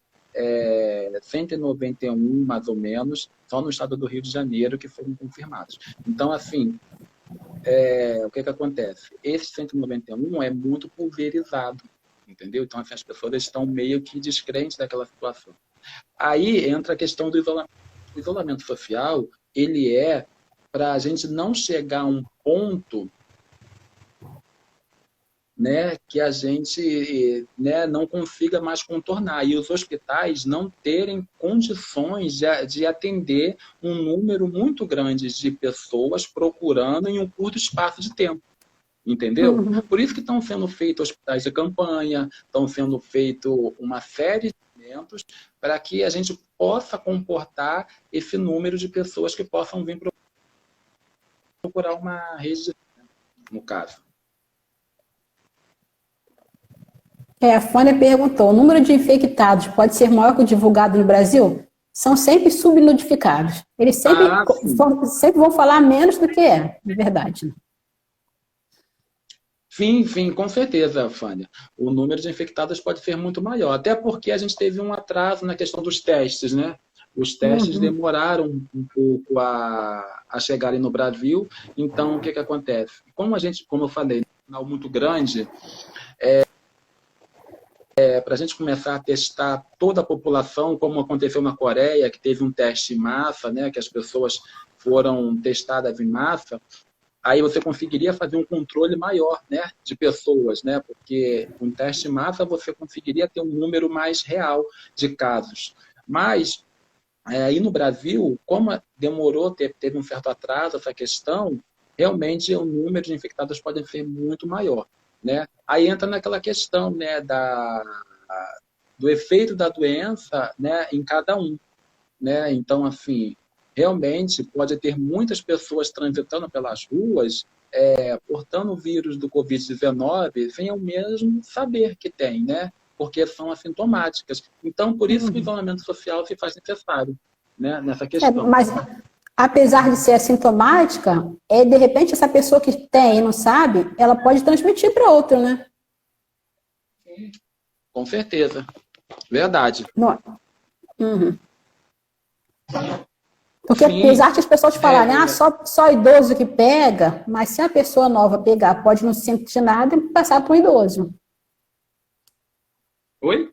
191, mais ou menos, só no estado do Rio de Janeiro que foram confirmados. Então, assim, o que acontece? Esse 191 é muito pulverizado, entendeu? Então, assim, as pessoas estão meio que descrentes daquela situação. Aí entra a questão do isolamento. O isolamento social, ele é para a gente não chegar a um ponto, né, que a gente, né, não consiga mais contornar. E os hospitais não terem condições de atender um número muito grande de pessoas procurando em um curto espaço de tempo. Entendeu? Uhum. Por isso que estão sendo feitos hospitais de campanha, estão sendo feito uma série de eventos para que a gente possa comportar esse número de pessoas que possam vir procurar uma rede, no caso. A Fônia perguntou: o número de infectados pode ser maior que o divulgado no Brasil? São sempre subnotificados. Eles sempre, Sim. sempre vão falar menos do que é, de verdade. Sim, sim, com certeza, Fânia. O número de infectados pode ser muito maior, até porque a gente teve um atraso na questão dos testes, né? Os testes Uhum. demoraram um pouco a chegarem no Brasil, então o que acontece? Como eu falei, é um sinal muito grande, para a gente começar a testar toda a população, como aconteceu na Coreia, que teve um teste em massa, né? Que as pessoas foram testadas em massa, aí você conseguiria fazer um controle maior, né, de pessoas, né, porque com teste em massa você conseguiria ter um número mais real de casos. Mas aí no Brasil, como demorou, teve um certo atraso essa questão, realmente o número de infectados pode ser muito maior, né? Aí entra naquela questão, né, do efeito da doença, né, em cada um, né? Então, assim, realmente pode ter muitas pessoas transitando pelas ruas, portando o vírus do Covid-19, sem eu mesmo saber que tem, né? Porque são assintomáticas. Então, por isso que o Uhum. isolamento social se faz necessário, né? Nessa questão. Mas, apesar de ser assintomática, de repente essa pessoa que tem e não sabe, ela pode transmitir para outra, né? Com certeza. Verdade. Não. Uhum. Porque Sim, apesar de as pessoas falarem, só idoso que pega, mas se a pessoa nova pegar, pode não sentir nada e passar para o idoso. oi?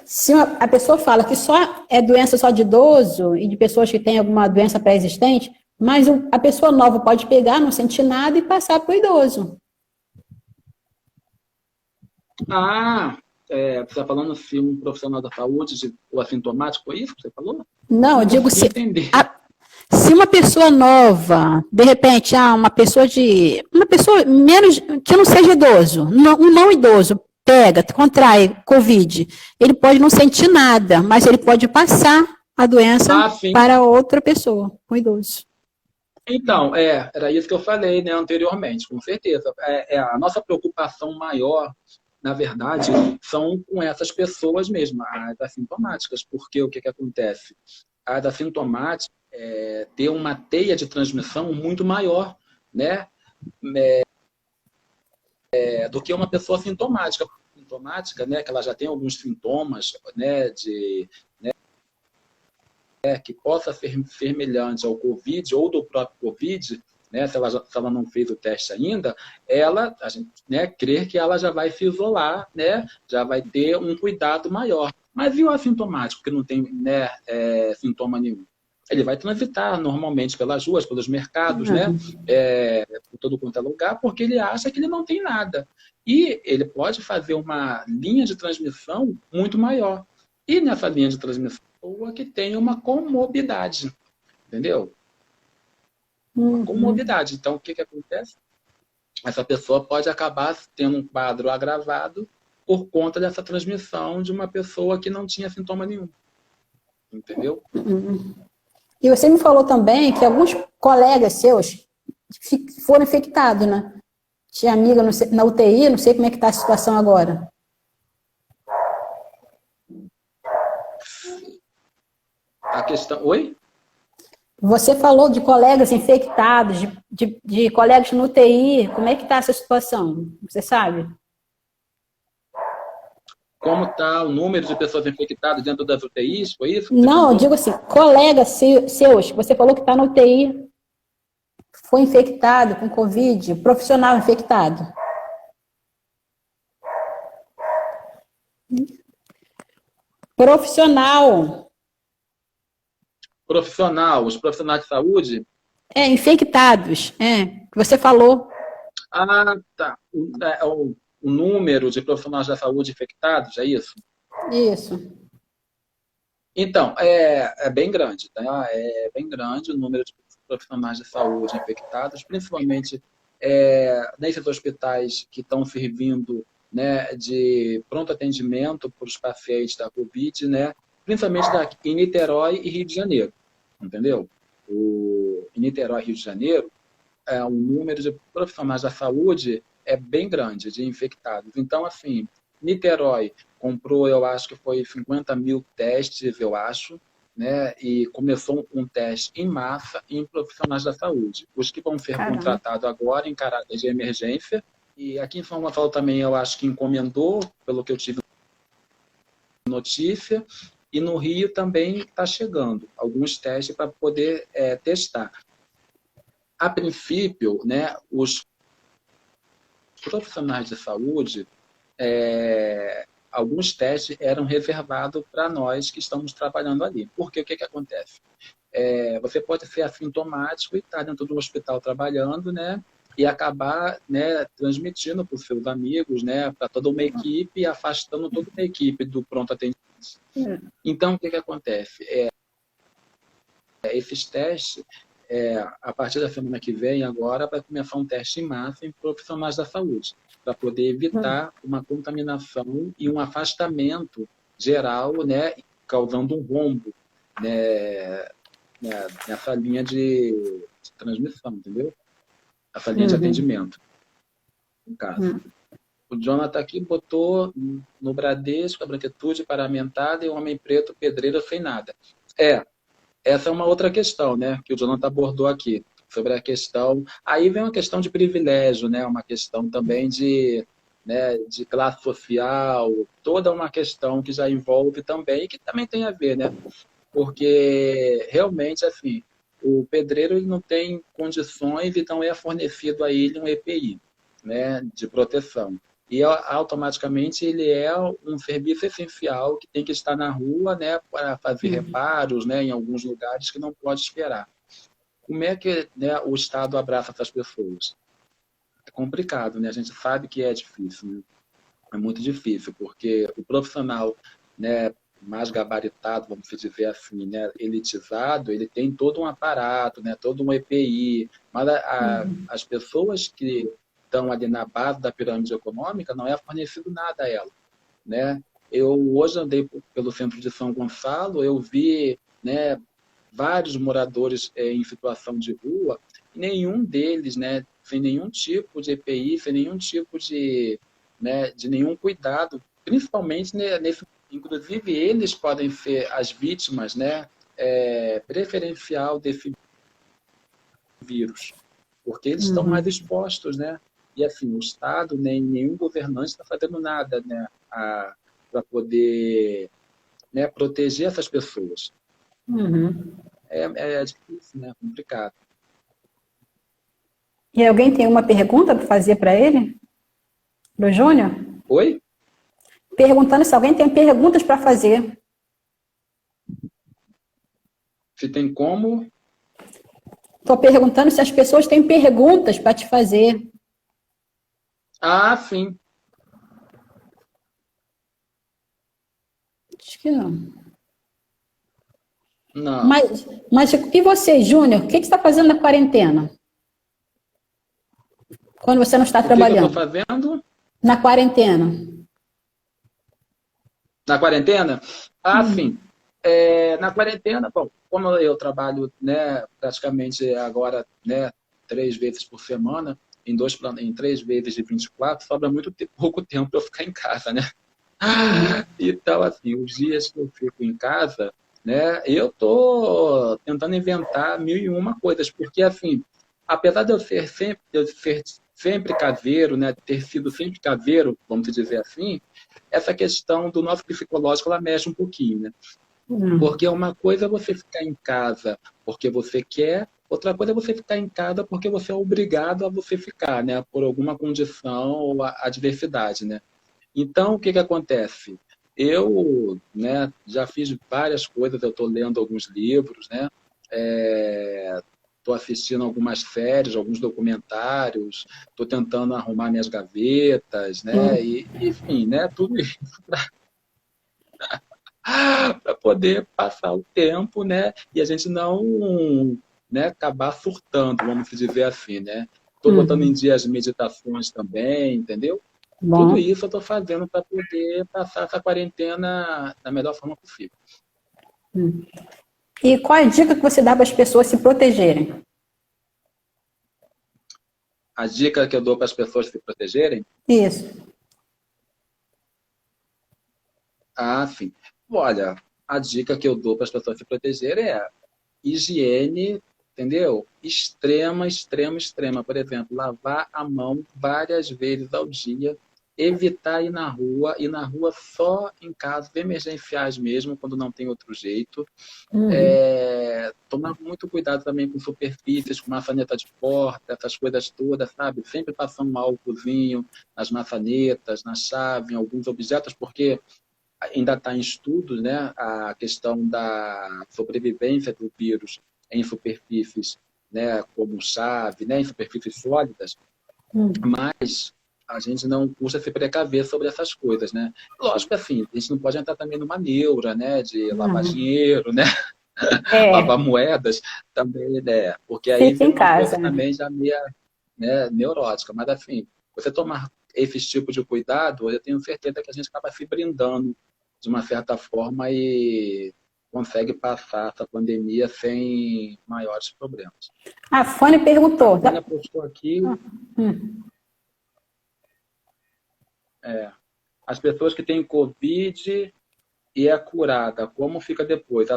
Se a pessoa fala que só é doença só de idoso e de pessoas que têm alguma doença pré-existente, mas a pessoa nova pode pegar, não sentir nada e passar para o idoso. Você está falando se um profissional da saúde ou assintomático, foi isso que você falou? Não, eu Não digo consegui entender. Se uma pessoa nova, de repente, uma pessoa menos, que não seja idoso, um não idoso, pega, contrai Covid, ele pode não sentir nada, mas ele pode passar a doença para outra pessoa, um idoso. Então, era isso que eu falei, né, anteriormente, com certeza. A nossa preocupação maior, na verdade, são com essas pessoas mesmo, as assintomáticas, porque o que acontece? As assintomáticas ter uma teia de transmissão muito maior, né, do que uma pessoa sintomática. Sintomática, né, que ela já tem alguns sintomas, né, que possa ser semelhante ao Covid ou do próprio Covid, né, se ela não fez o teste ainda, a gente, né, crer que ela já vai se isolar, né, já vai ter um cuidado maior. Mas e o assintomático, que não tem, né, sintoma nenhum? Ele vai transitar normalmente pelas ruas, pelos mercados, né, por todo quanto é lugar, porque ele acha que ele não tem nada. E ele pode fazer uma linha de transmissão muito maior. E nessa linha de transmissão, que tem uma comorbidade, entendeu? Uma comorbidade. Então, o que acontece? Essa pessoa pode acabar tendo um quadro agravado por conta dessa transmissão de uma pessoa que não tinha sintoma nenhum. Entendeu? E você me falou também que alguns colegas seus foram infectados, né? Tinha amiga na UTI, não sei como é que está a situação agora. A questão... Oi? Você falou de colegas infectados, de colegas no UTI. Como é que está essa situação? Você sabe? Como está o número de pessoas infectadas dentro das UTIs? Foi isso? Não, eu digo assim, colegas seus, você falou que está na UTI, foi infectado com Covid, profissional infectado. Profissional, os profissionais de saúde? Infectados, que você falou. Tá. O número de profissionais da saúde infectados, é isso? Isso. Então, é bem grande, tá? É bem grande o número de profissionais de saúde infectados, principalmente nesses hospitais que estão servindo, né, de pronto atendimento para os pacientes da Covid, né, principalmente em Niterói e Rio de Janeiro, entendeu? Em Niterói e Rio de Janeiro, o número de profissionais da saúde é bem grande, de infectados. Então, assim, Niterói comprou, eu acho que foi 50 mil testes, eu acho, né? E começou um teste em massa em profissionais da saúde. Os que vão ser contratados agora em caráter de emergência. E aqui em São Gonçalo também, eu acho que encomendou, pelo que eu tive notícia. E no Rio também está chegando alguns testes para poder testar. A princípio, né, os profissionais de saúde, alguns testes eram reservados para nós que estamos trabalhando ali. Porque o que acontece? Você pode ser assintomático e estar dentro do hospital trabalhando, né, e acabar, né, transmitindo para os seus amigos, né, para toda uma equipe, e afastando toda uma equipe do pronto atendimento. Então, o que acontece? Esses testes, a partir da semana que vem, agora, vai começar um teste em massa em profissionais da saúde, para poder evitar uma contaminação e um afastamento geral, né, causando um rombo, né, nessa linha de transmissão, entendeu? Essa linha de atendimento, no caso. O Jonathan aqui botou no Bradesco a branquitude paramentada e o homem preto pedreiro sem nada. Essa é uma outra questão, né, que o Jonathan abordou aqui, sobre a questão... Aí vem uma questão de privilégio, né, uma questão também de classe social, toda uma questão que já envolve também, e que também tem a ver, né, porque realmente, assim, o pedreiro ele não tem condições, então é fornecido a ele um EPI, né, de proteção. e automaticamente ele é um serviço essencial que tem que estar na rua, né, para fazer reparos, né, em alguns lugares que não pode esperar. Como é que, né, o Estado abraça essas pessoas? É complicado, né? A gente sabe que é difícil, né? É muito difícil, porque o profissional, né, mais gabaritado, vamos dizer assim, né, elitizado, ele tem todo um aparato, né, todo um EPI, mas as pessoas que estão ali na base da pirâmide econômica não é fornecido nada a ela, né? Eu hoje andei pelo centro de São Gonçalo, eu vi, né, vários moradores em situação de rua, nenhum deles, né, sem nenhum tipo de EPI, sem nenhum tipo de, né, de nenhum cuidado, principalmente nesse, inclusive eles podem ser as vítimas, né, preferencial desse vírus, porque eles estão mais expostos, né? E assim, o Estado nem nenhum governante está fazendo nada, né, para poder, né, proteger essas pessoas. É difícil, né? Complicado. E alguém tem uma pergunta para fazer para ele? Pro Júnior? Oi? Perguntando se alguém tem perguntas para fazer. Se tem como? Estou perguntando se as pessoas têm perguntas para te fazer. Ah, sim. Acho que não. Não. Mas e você, Júnior? O que você está fazendo na quarentena? Quando você não está O que eu estou trabalhando? fazendo? Na quarentena. Na quarentena? Ah, sim. Na quarentena, bom, como eu trabalho, né, praticamente agora, né, 3 vezes por semana, em 3 vezes de 24, sobra pouco tempo para eu ficar em casa, né? Então, assim, os dias que eu fico em casa, né, eu tô tentando inventar mil e uma coisas, porque, assim, apesar de eu ser sempre caseiro, né, ter sido sempre caseiro, vamos dizer assim, essa questão do nosso psicológico, ela mexe um pouquinho, né? Porque uma coisa é você ficar em casa porque você quer, outra coisa é você ficar em casa porque você é obrigado a você ficar, né, por alguma condição ou adversidade, né? Então, o que que acontece? Eu, né, já fiz várias coisas, eu estou lendo alguns livros, né? Estou assistindo algumas séries, alguns documentários, estou tentando arrumar minhas gavetas, né? E, enfim, né? Tudo isso para poder passar o tempo, né? E a gente não, né, acabar surtando, vamos dizer assim, né? Estou botando em dia as meditações também, entendeu? Tudo Bom. isso eu estou fazendo para poder passar essa quarentena da melhor forma possível. E qual é a dica que você dá para as pessoas se protegerem? A dica que eu dou para as pessoas se protegerem? Isso. Ah, sim. Olha, a dica que eu dou para as pessoas se protegerem é higiene, entendeu? Extrema, extrema, extrema. Por exemplo, lavar a mão várias vezes ao dia, evitar ir na rua só em casos emergenciais mesmo, quando não tem outro jeito. Tomar muito cuidado também com superfícies, com maçaneta de porta, essas coisas todas, sabe? Sempre passar um álcoolzinho nas maçanetas, na chave, em alguns objetos, porque ainda está em estudos, né, a questão da sobrevivência do vírus em superfícies, né, como chave, né, em superfícies sólidas, mas a gente não custa se precaver sobre essas coisas, né? Lógico que assim, a gente não pode entrar também numa neura, né, de lavar dinheiro, né, lavar moedas também, né, porque aí Fique vira em uma casa. coisa também já meio, né, neurótica, mas assim, você tomar esse tipo de cuidado, eu tenho certeza que a gente acaba se brindando de uma certa forma e consegue passar essa pandemia sem maiores problemas. A Fanny A perguntou. Fônia postou aqui, as pessoas que têm Covid e é curada, como fica depois?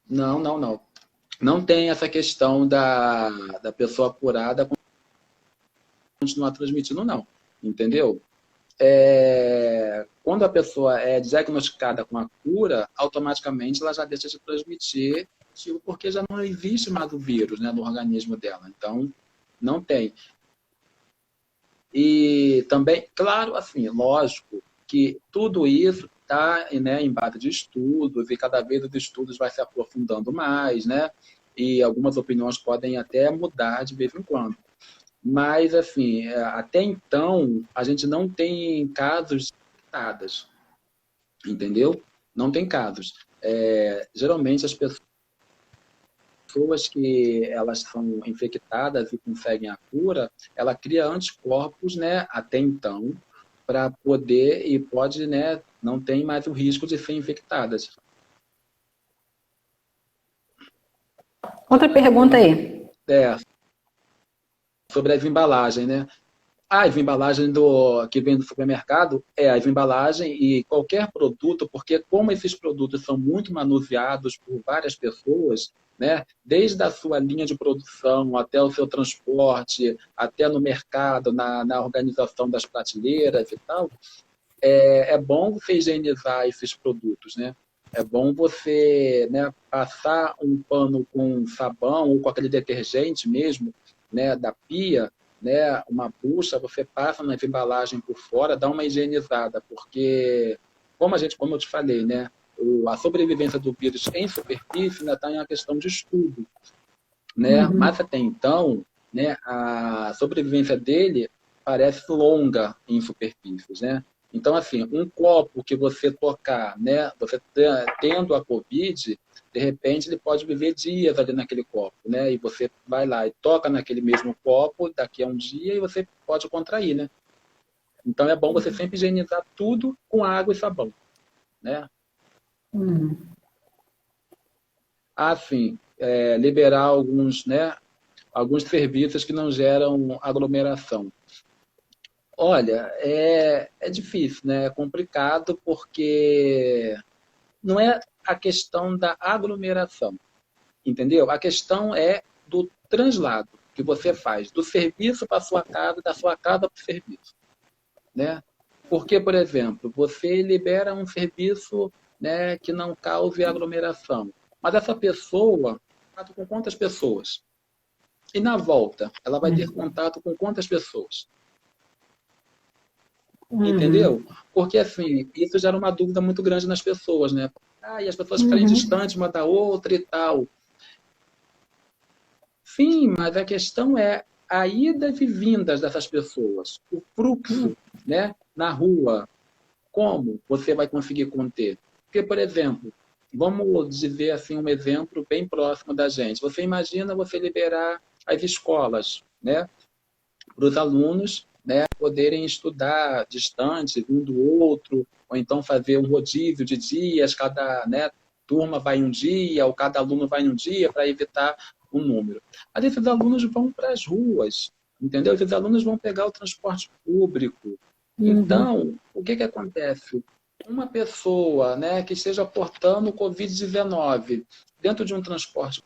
Não, não, não. Não tem essa questão da pessoa curada continuar transmitindo, não. Entendeu? Quando a pessoa é diagnosticada com a cura, automaticamente ela já deixa de transmitir, porque já não existe mais o vírus, né, no organismo dela. Então, não tem. E também, claro, assim, lógico que tudo isso está, né, em base de estudos, e cada vez os estudos vai se aprofundando mais, né? E algumas opiniões podem até mudar de vez em quando. Mas, assim, até então, a gente não tem casos citados, entendeu? Não tem casos. Geralmente, as pessoas que elas são infectadas e conseguem a cura, ela cria anticorpos, né, até então, para poder e pode, né, não tem mais o risco de ser infectadas. Outra pergunta aí. É, sobre as embalagens, né? As embalagens que vem do supermercado, as embalagens e qualquer produto, porque como esses produtos são muito manuseados por várias pessoas, né? Desde a sua linha de produção até o seu transporte, até no mercado, na organização das prateleiras e tal, é bom você higienizar esses produtos, né? É bom você, né, passar um pano com sabão ou com aquele detergente mesmo, né, da pia, né, uma bucha, você passa nas embalagens por fora, dá uma higienizada, porque, como eu te falei, né, a sobrevivência do vírus em superfície ainda está em uma questão de estudo, né? Mas até então, né, a sobrevivência dele parece longa em superfícies, né? Então, assim, um copo que você tocar, né, você tendo a Covid, de repente ele pode viver dias ali naquele copo, né? E você vai lá e toca naquele mesmo copo daqui a um dia e você pode contrair, né? Então é bom você sempre higienizar tudo com água e sabão, né? Assim, liberar alguns, né, alguns serviços que não geram aglomeração. Olha, é difícil, né? É complicado porque não é a questão da aglomeração, entendeu? A questão é do translado que você faz do serviço para a sua casa, da sua casa para o serviço, né? Porque, por exemplo, você libera um serviço, né, que não cause aglomeração, mas essa pessoa, contato com quantas pessoas? E na volta, ela vai ter contato com quantas pessoas? Entendeu? Porque, assim, isso gera uma dúvida muito grande nas pessoas, né? E as pessoas ficarem distantes uma da outra e tal. Sim, mas a questão é a ida e vindas dessas pessoas, o fluxo, né, na rua, como você vai conseguir conter? Porque, por exemplo, vamos dizer assim um exemplo bem próximo da gente. Você imagina você liberar as escolas, né, para os alunos, né, poderem estudar distante um do outro, ou então fazer um rodízio de dias, cada, né, turma vai um dia, ou cada aluno vai um dia, para evitar o número. Mas esses alunos vão para as ruas, entendeu? Esses alunos vão pegar o transporte público. Então, o que acontece? Uma pessoa, né, que esteja portando o Covid-19 dentro de um transporte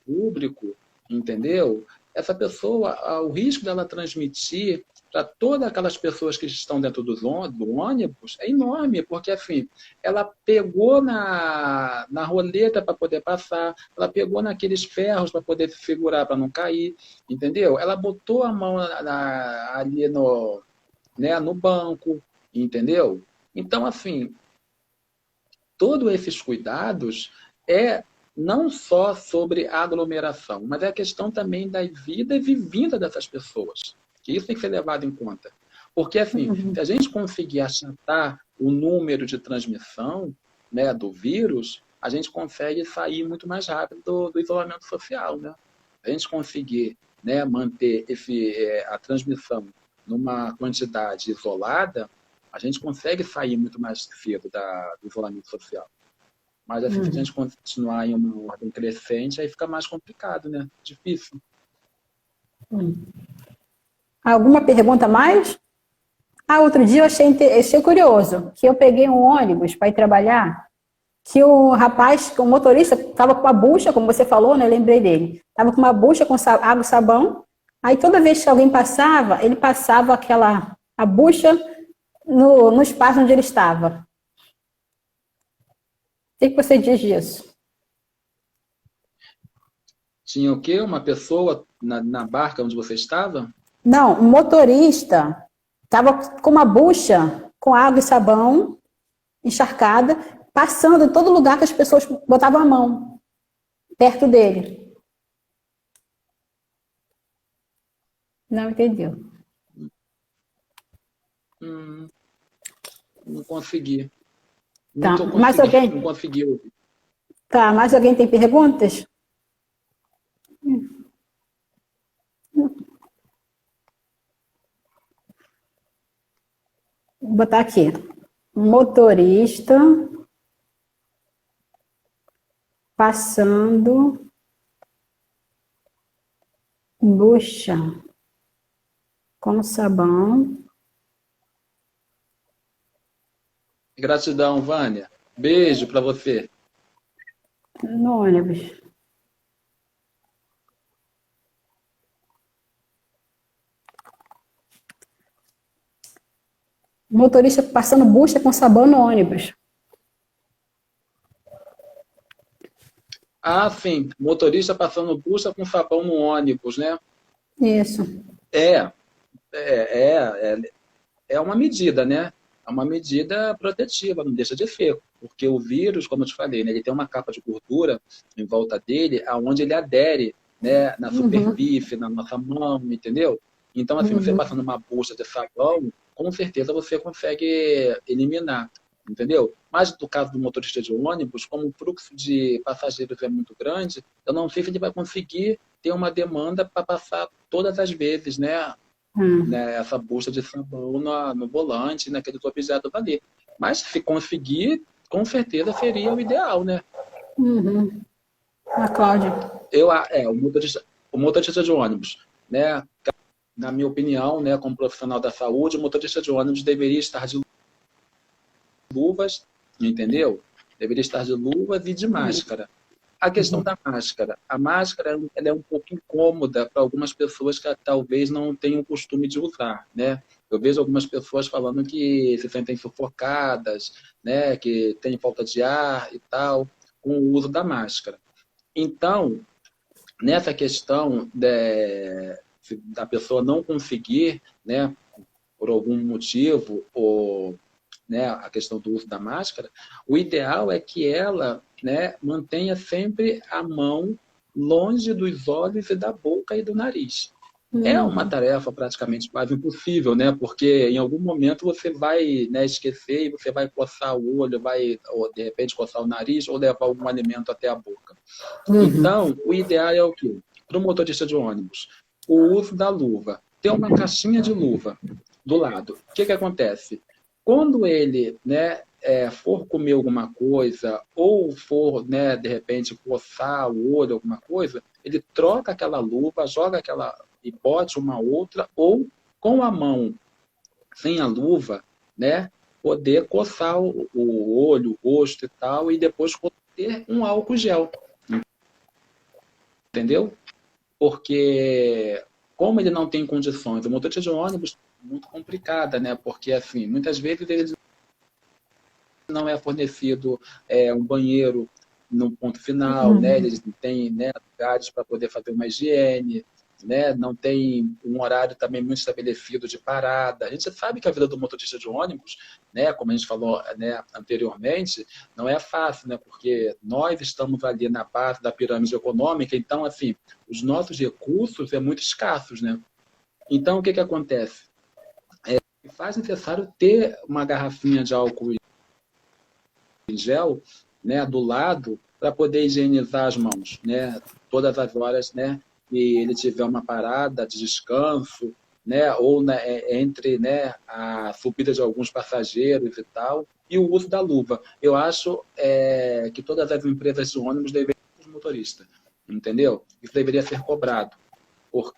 público, entendeu? Essa pessoa, o risco dela transmitir para todas aquelas pessoas que estão dentro do ônibus é enorme, porque assim, ela pegou na roleta para poder passar, ela pegou naqueles ferros para poder se segurar para não cair, entendeu? Ela botou a mão ali no banco, entendeu? Então, assim, todos esses cuidados é não só sobre a aglomeração, mas é a questão também das vidas e vinda dessas pessoas. Que isso tem que ser levado em conta. Porque, assim, se a gente conseguir achatar o número de transmissão, né, do vírus, a gente consegue sair muito mais rápido do isolamento social, né? Se a gente conseguir, né, manter a transmissão numa quantidade isolada, a gente consegue sair muito mais cedo do isolamento social. Mas assim, se a gente continuar em uma ordem crescente, aí fica mais complicado, né? Difícil. Alguma pergunta a mais? Outro dia eu achei curioso, que eu peguei um ônibus para ir trabalhar, que o rapaz, o motorista, estava com uma bucha, como você falou, né? Eu lembrei dele. Estava com uma bucha com água e sabão. Aí toda vez que alguém passava, ele passava a bucha no espaço onde ele estava. O que você diz disso? Tinha o quê? Uma pessoa na barca onde você estava? Não, o motorista estava com uma bucha com água e sabão, encharcada, passando em todo lugar que as pessoas botavam a mão, perto dele. Não entendeu. Não consegui. Tá, Não tô mais conseguindo, não alguém? consegui ouvir. Tá, mais alguém tem perguntas? Vou botar aqui. Motorista passando bucha com sabão Gratidão, Vânia. Beijo para você. no ônibus. Motorista passando bucha com sabão no ônibus. Ah, sim. Motorista passando bucha com sabão no ônibus, né? Isso. É, é é uma medida, né? É uma medida protetiva, não deixa de ser. Porque o vírus, como eu te falei, né, ele tem uma capa de gordura em volta dele, aonde ele adere, né, na Uhum, superfície, na nossa mão, entendeu? Então, assim, você uhum, passando uma bucha de sabão, com certeza você consegue eliminar, entendeu? Mas no caso do motorista de ônibus, como o fluxo de passageiros é muito grande, eu não sei se ele vai conseguir ter uma demanda para passar todas as vezes, uhum, né, essa bucha de sabão no volante, naqueles objetos ali. Mas se conseguir, com certeza seria o ideal, né? uhum. A Cláudia. O motorista de ônibus, né? Na minha opinião, né, como profissional da saúde, o motorista de ônibus deveria estar de luvas, entendeu? Deveria estar de luvas e de máscara. A questão da máscara. A máscara ela é um pouco incômoda para algumas pessoas que talvez não tenham o costume de usar, né? Eu vejo algumas pessoas falando que se sentem sufocadas, né? Que têm falta de ar e tal, com o uso da máscara. Então, nessa questão da pessoa não conseguir, né? Por algum motivo, ou né, a questão do uso da máscara, o ideal é que ela, né, mantenha sempre a mão longe dos olhos e da boca e do nariz. É uma Uhum. tarefa praticamente quase impossível, né? Porque em algum momento você vai, né, esquecer e você vai coçar o olho, vai, ou de repente coçar o nariz ou levar algum alimento até a boca. Uhum. Então, o ideal é o quê? Para o motorista de ônibus, o uso da luva. Ter uma caixinha de luva do lado. O que acontece? Quando ele, né, for comer alguma coisa ou for, né, de repente, coçar o olho, alguma coisa, ele troca aquela luva, joga aquela e bote uma outra, ou com a mão sem a luva, né, poder coçar o olho, o rosto e tal, e depois ter um álcool gel, entendeu? Porque como ele não tem condições, o motorista de ônibus é muito complicada, né? Porque assim, muitas vezes ele não é fornecido um banheiro no ponto final, né? Uhum. Eles não têm, né, lugares para poder fazer uma higiene, né? Não tem um horário também muito estabelecido de parada. A gente sabe que a vida do motorista de ônibus, né, como a gente falou, né, anteriormente, não é fácil, né? Porque nós estamos ali na base da pirâmide econômica, então assim, os nossos recursos é muito escassos, né? Então o que acontece? Faz necessário ter uma garrafinha de álcool em gel, né, do lado para poder higienizar as mãos, né, todas as horas, né, que ele tiver uma parada de descanso, né, ou entre, né, a subida de alguns passageiros e tal, e o uso da luva. Eu acho que todas as empresas de ônibus deveriam ter um motorista, entendeu? Isso deveria ser cobrado, porque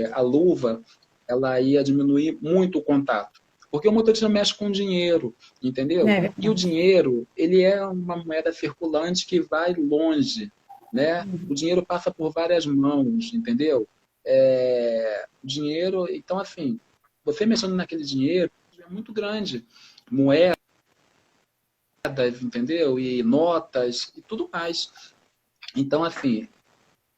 Uhum. a luva ela ia diminuir muito o contato. Porque o motorista mexe com dinheiro, entendeu? É E o verdade. dinheiro, ele é uma moeda circulante que vai longe, né? O dinheiro passa por várias mãos, entendeu? O dinheiro, então assim, você mexendo naquele dinheiro é muito grande. Moedas, entendeu? E notas e tudo mais. Então, assim,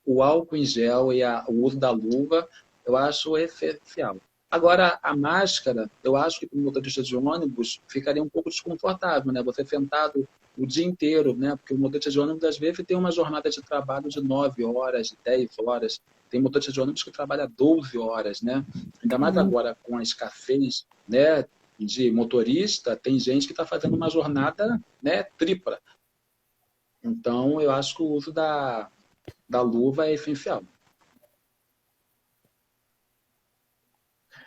o álcool em gel e o uso da luva, eu acho essencial. Agora, a máscara, eu acho que para o motorista de ônibus ficaria um pouco desconfortável, né? Você sentado o dia inteiro, né? Porque o motorista de ônibus, às vezes, tem uma jornada de trabalho de 9 horas, de 10 horas. Tem motorista de ônibus que trabalha 12 horas, né? Ainda mais agora com a escassez, né, de motorista, tem gente que está fazendo uma jornada, né, tripla. Então, eu acho que o uso da luva é essencial.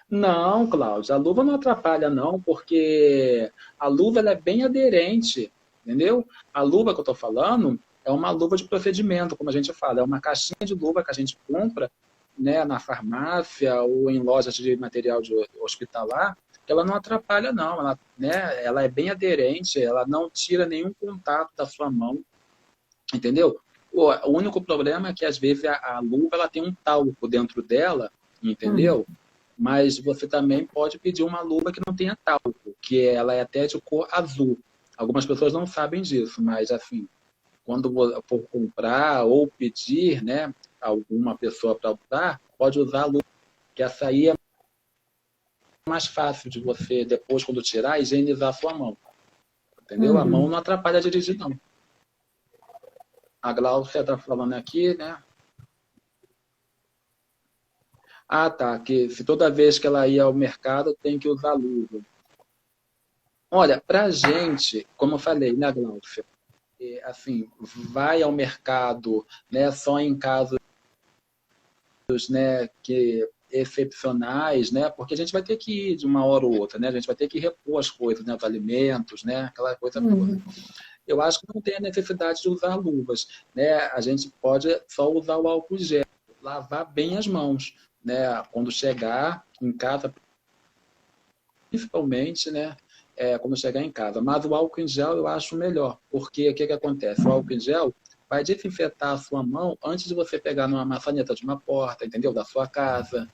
Não, Cláudia, a luva não atrapalha, não, porque a luva ela é bem aderente, entendeu? A luva que eu estou falando é uma luva de procedimento, como a gente fala, é uma caixinha de luva que a gente compra, né, na farmácia ou em lojas de material de hospitalar, que ela não atrapalha, não, ela, né, ela é bem aderente, ela não tira nenhum contato da sua mão, entendeu? O único problema é que, às vezes, a luva ela tem um talco dentro dela, entendeu? Mas você também pode pedir uma luva que não tenha talco, que ela é até de cor azul. Algumas pessoas não sabem disso, mas assim, quando for comprar ou pedir, né, alguma pessoa para usar, pode usar a luva, que essa aí é mais fácil de você, depois, quando tirar, higienizar a sua mão. Entendeu? A mão Uhum. não atrapalha a dirigir, não. A Glaucia está falando aqui, né? Ah, tá, que se toda vez que ela ia ao mercado tem que usar luva. Olha, para a gente, como eu falei, né, Glaucia, assim, vai ao mercado, né, só em casos, né, que excepcionais, né, porque a gente vai ter que ir de uma hora ou outra, né, a gente vai ter que repor as coisas, né, os alimentos, né, aquela coisa toda. Uhum. Eu acho que não tem a necessidade de usar luvas, né, a gente pode só usar o álcool gel, lavar bem as mãos, né, quando chegar em casa, principalmente, né, quando chegar em casa. Mas o álcool em gel eu acho melhor, porque o que acontece? O álcool em gel vai desinfetar a sua mão antes de você pegar numa maçaneta de uma porta, entendeu? Da sua casa,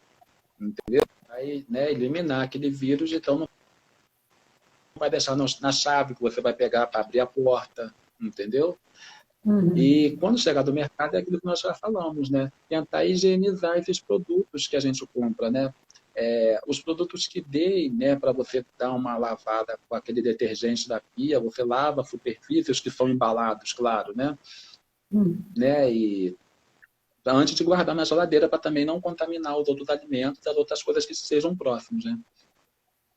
entendeu? Vai, né, eliminar aquele vírus, então não vai deixar na chave que você vai pegar para abrir a porta, entendeu? Uhum. E quando chegar do mercado é aquilo que nós já falamos, né? Tentar higienizar esses produtos que a gente compra, né? Os produtos que deem, né, para você dar uma lavada com aquele detergente da pia, você lava superfícies que são embalados, claro, né? Uhum. Né? E antes de guardar na geladeira para também não contaminar os outros alimentos e as outras coisas que sejam próximos, né?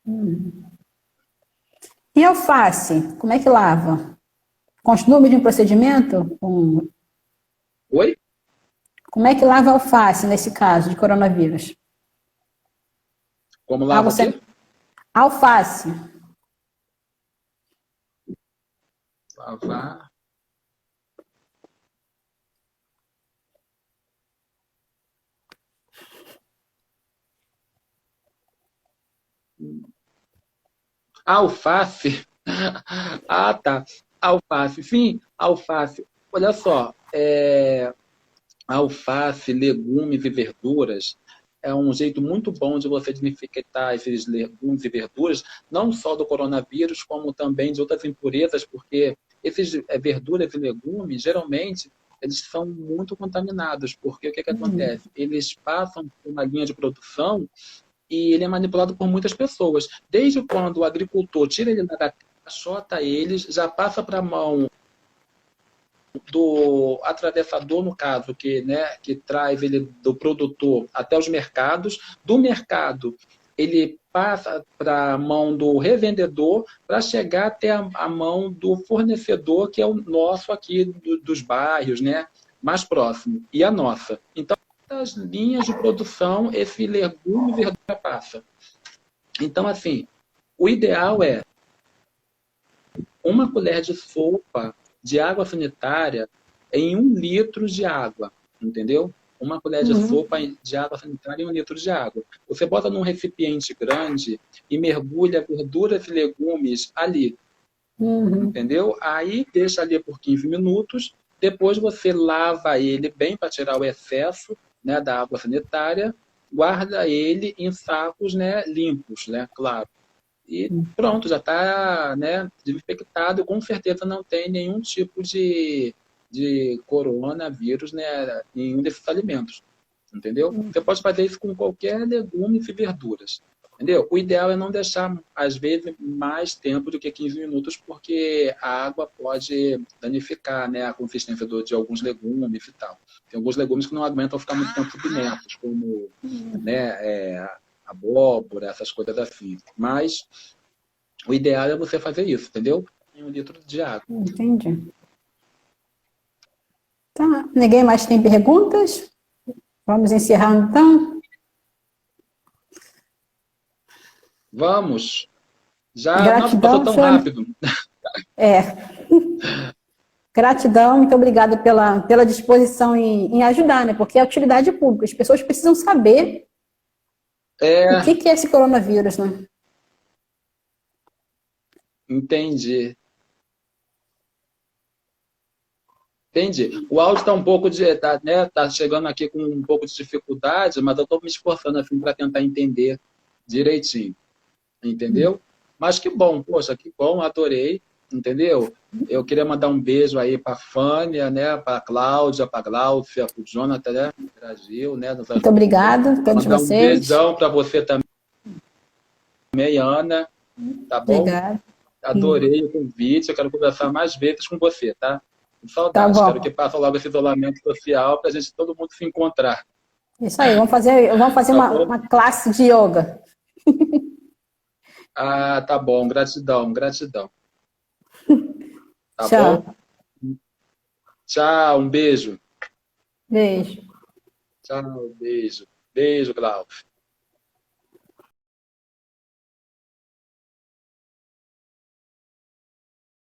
Uhum. E alface, como é que lava? Continua o mesmo procedimento? Oi? Como é que lava a alface nesse caso de coronavírus? Como Ah, lava o você... quê? Alface. Lavar. Alface. Ah, tá. Alface. Sim, alface. Olha só, alface, legumes e verduras é um jeito muito bom de você desinfectar esses legumes e verduras, não só do coronavírus, como também de outras impurezas, porque esses verduras e legumes, geralmente, eles são muito contaminados, porque o que acontece? Eles passam por uma linha de produção e ele é manipulado por muitas pessoas. Desde quando o agricultor tira ele da terra, achota eles, já passa para a mão do atravessador, no caso, que, né, que traz ele do produtor até os mercados, do mercado ele passa para a mão do revendedor para chegar até a mão do fornecedor, que é o nosso aqui dos bairros, né, mais próximo, e a nossa. Então, as linhas de produção, esse legume e verdura passa. Então, assim, o ideal é uma colher de sopa de água sanitária em 1 litro de água, entendeu? Uma colher de Uhum. sopa de água sanitária em 1 litro de água. Você bota num recipiente grande e mergulha verduras e legumes ali, Uhum. entendeu? Aí deixa ali por 15 minutos, depois você lava ele bem para tirar o excesso, né, da água sanitária, guarda ele em sacos, né, limpos, né, claro. E pronto, já está, né, desinfectado, com certeza não tem nenhum tipo de coronavírus, né, em um desses alimentos, entendeu? Você pode fazer isso com qualquer legumes e verduras, entendeu? O ideal é não deixar, às vezes, mais tempo do que 15 minutos, porque a água pode danificar, né, a consistência de alguns legumes e tal. Tem alguns legumes que não aguentam ficar muito tempo submersos, como, né, abóbora, essas coisas assim. Mas o ideal é você fazer isso, entendeu? Em 1 litro de água. Entendi. Tá. Ninguém mais tem perguntas? Vamos encerrar então? Vamos! Já, nossa, passou Gratidão, tão senhora. rápido. É. Gratidão, muito obrigada pela disposição em ajudar, né? Porque é utilidade pública. As pessoas precisam saber o que é esse coronavírus, né? Entendi. Entendi. O áudio está um pouco tá chegando aqui com um pouco de dificuldade, mas eu estou me esforçando assim para tentar entender direitinho, entendeu? Mas que bom, poxa, que bom, adorei, entendeu? Eu queria mandar um beijo aí para a Fânia, né, para a Cláudia, para a Gláucia, para o Jonathan, né, Brasil, né, nos Muito ajudou. obrigada a todos Mandar um vocês. beijão para você também, Ana, tá bom? Obrigada. Adorei o convite, eu quero conversar mais vezes com você, tá? Com Tá saudade. Quero que bom. passe logo esse isolamento social para a gente todo mundo se encontrar. Isso aí, vamos fazer Tá bom? uma classe de yoga. Ah, tá bom. Gratidão, gratidão. Tá Tchau. bom? Tchau, um beijo. Beijo. Tchau, beijo. Beijo, Glaucio.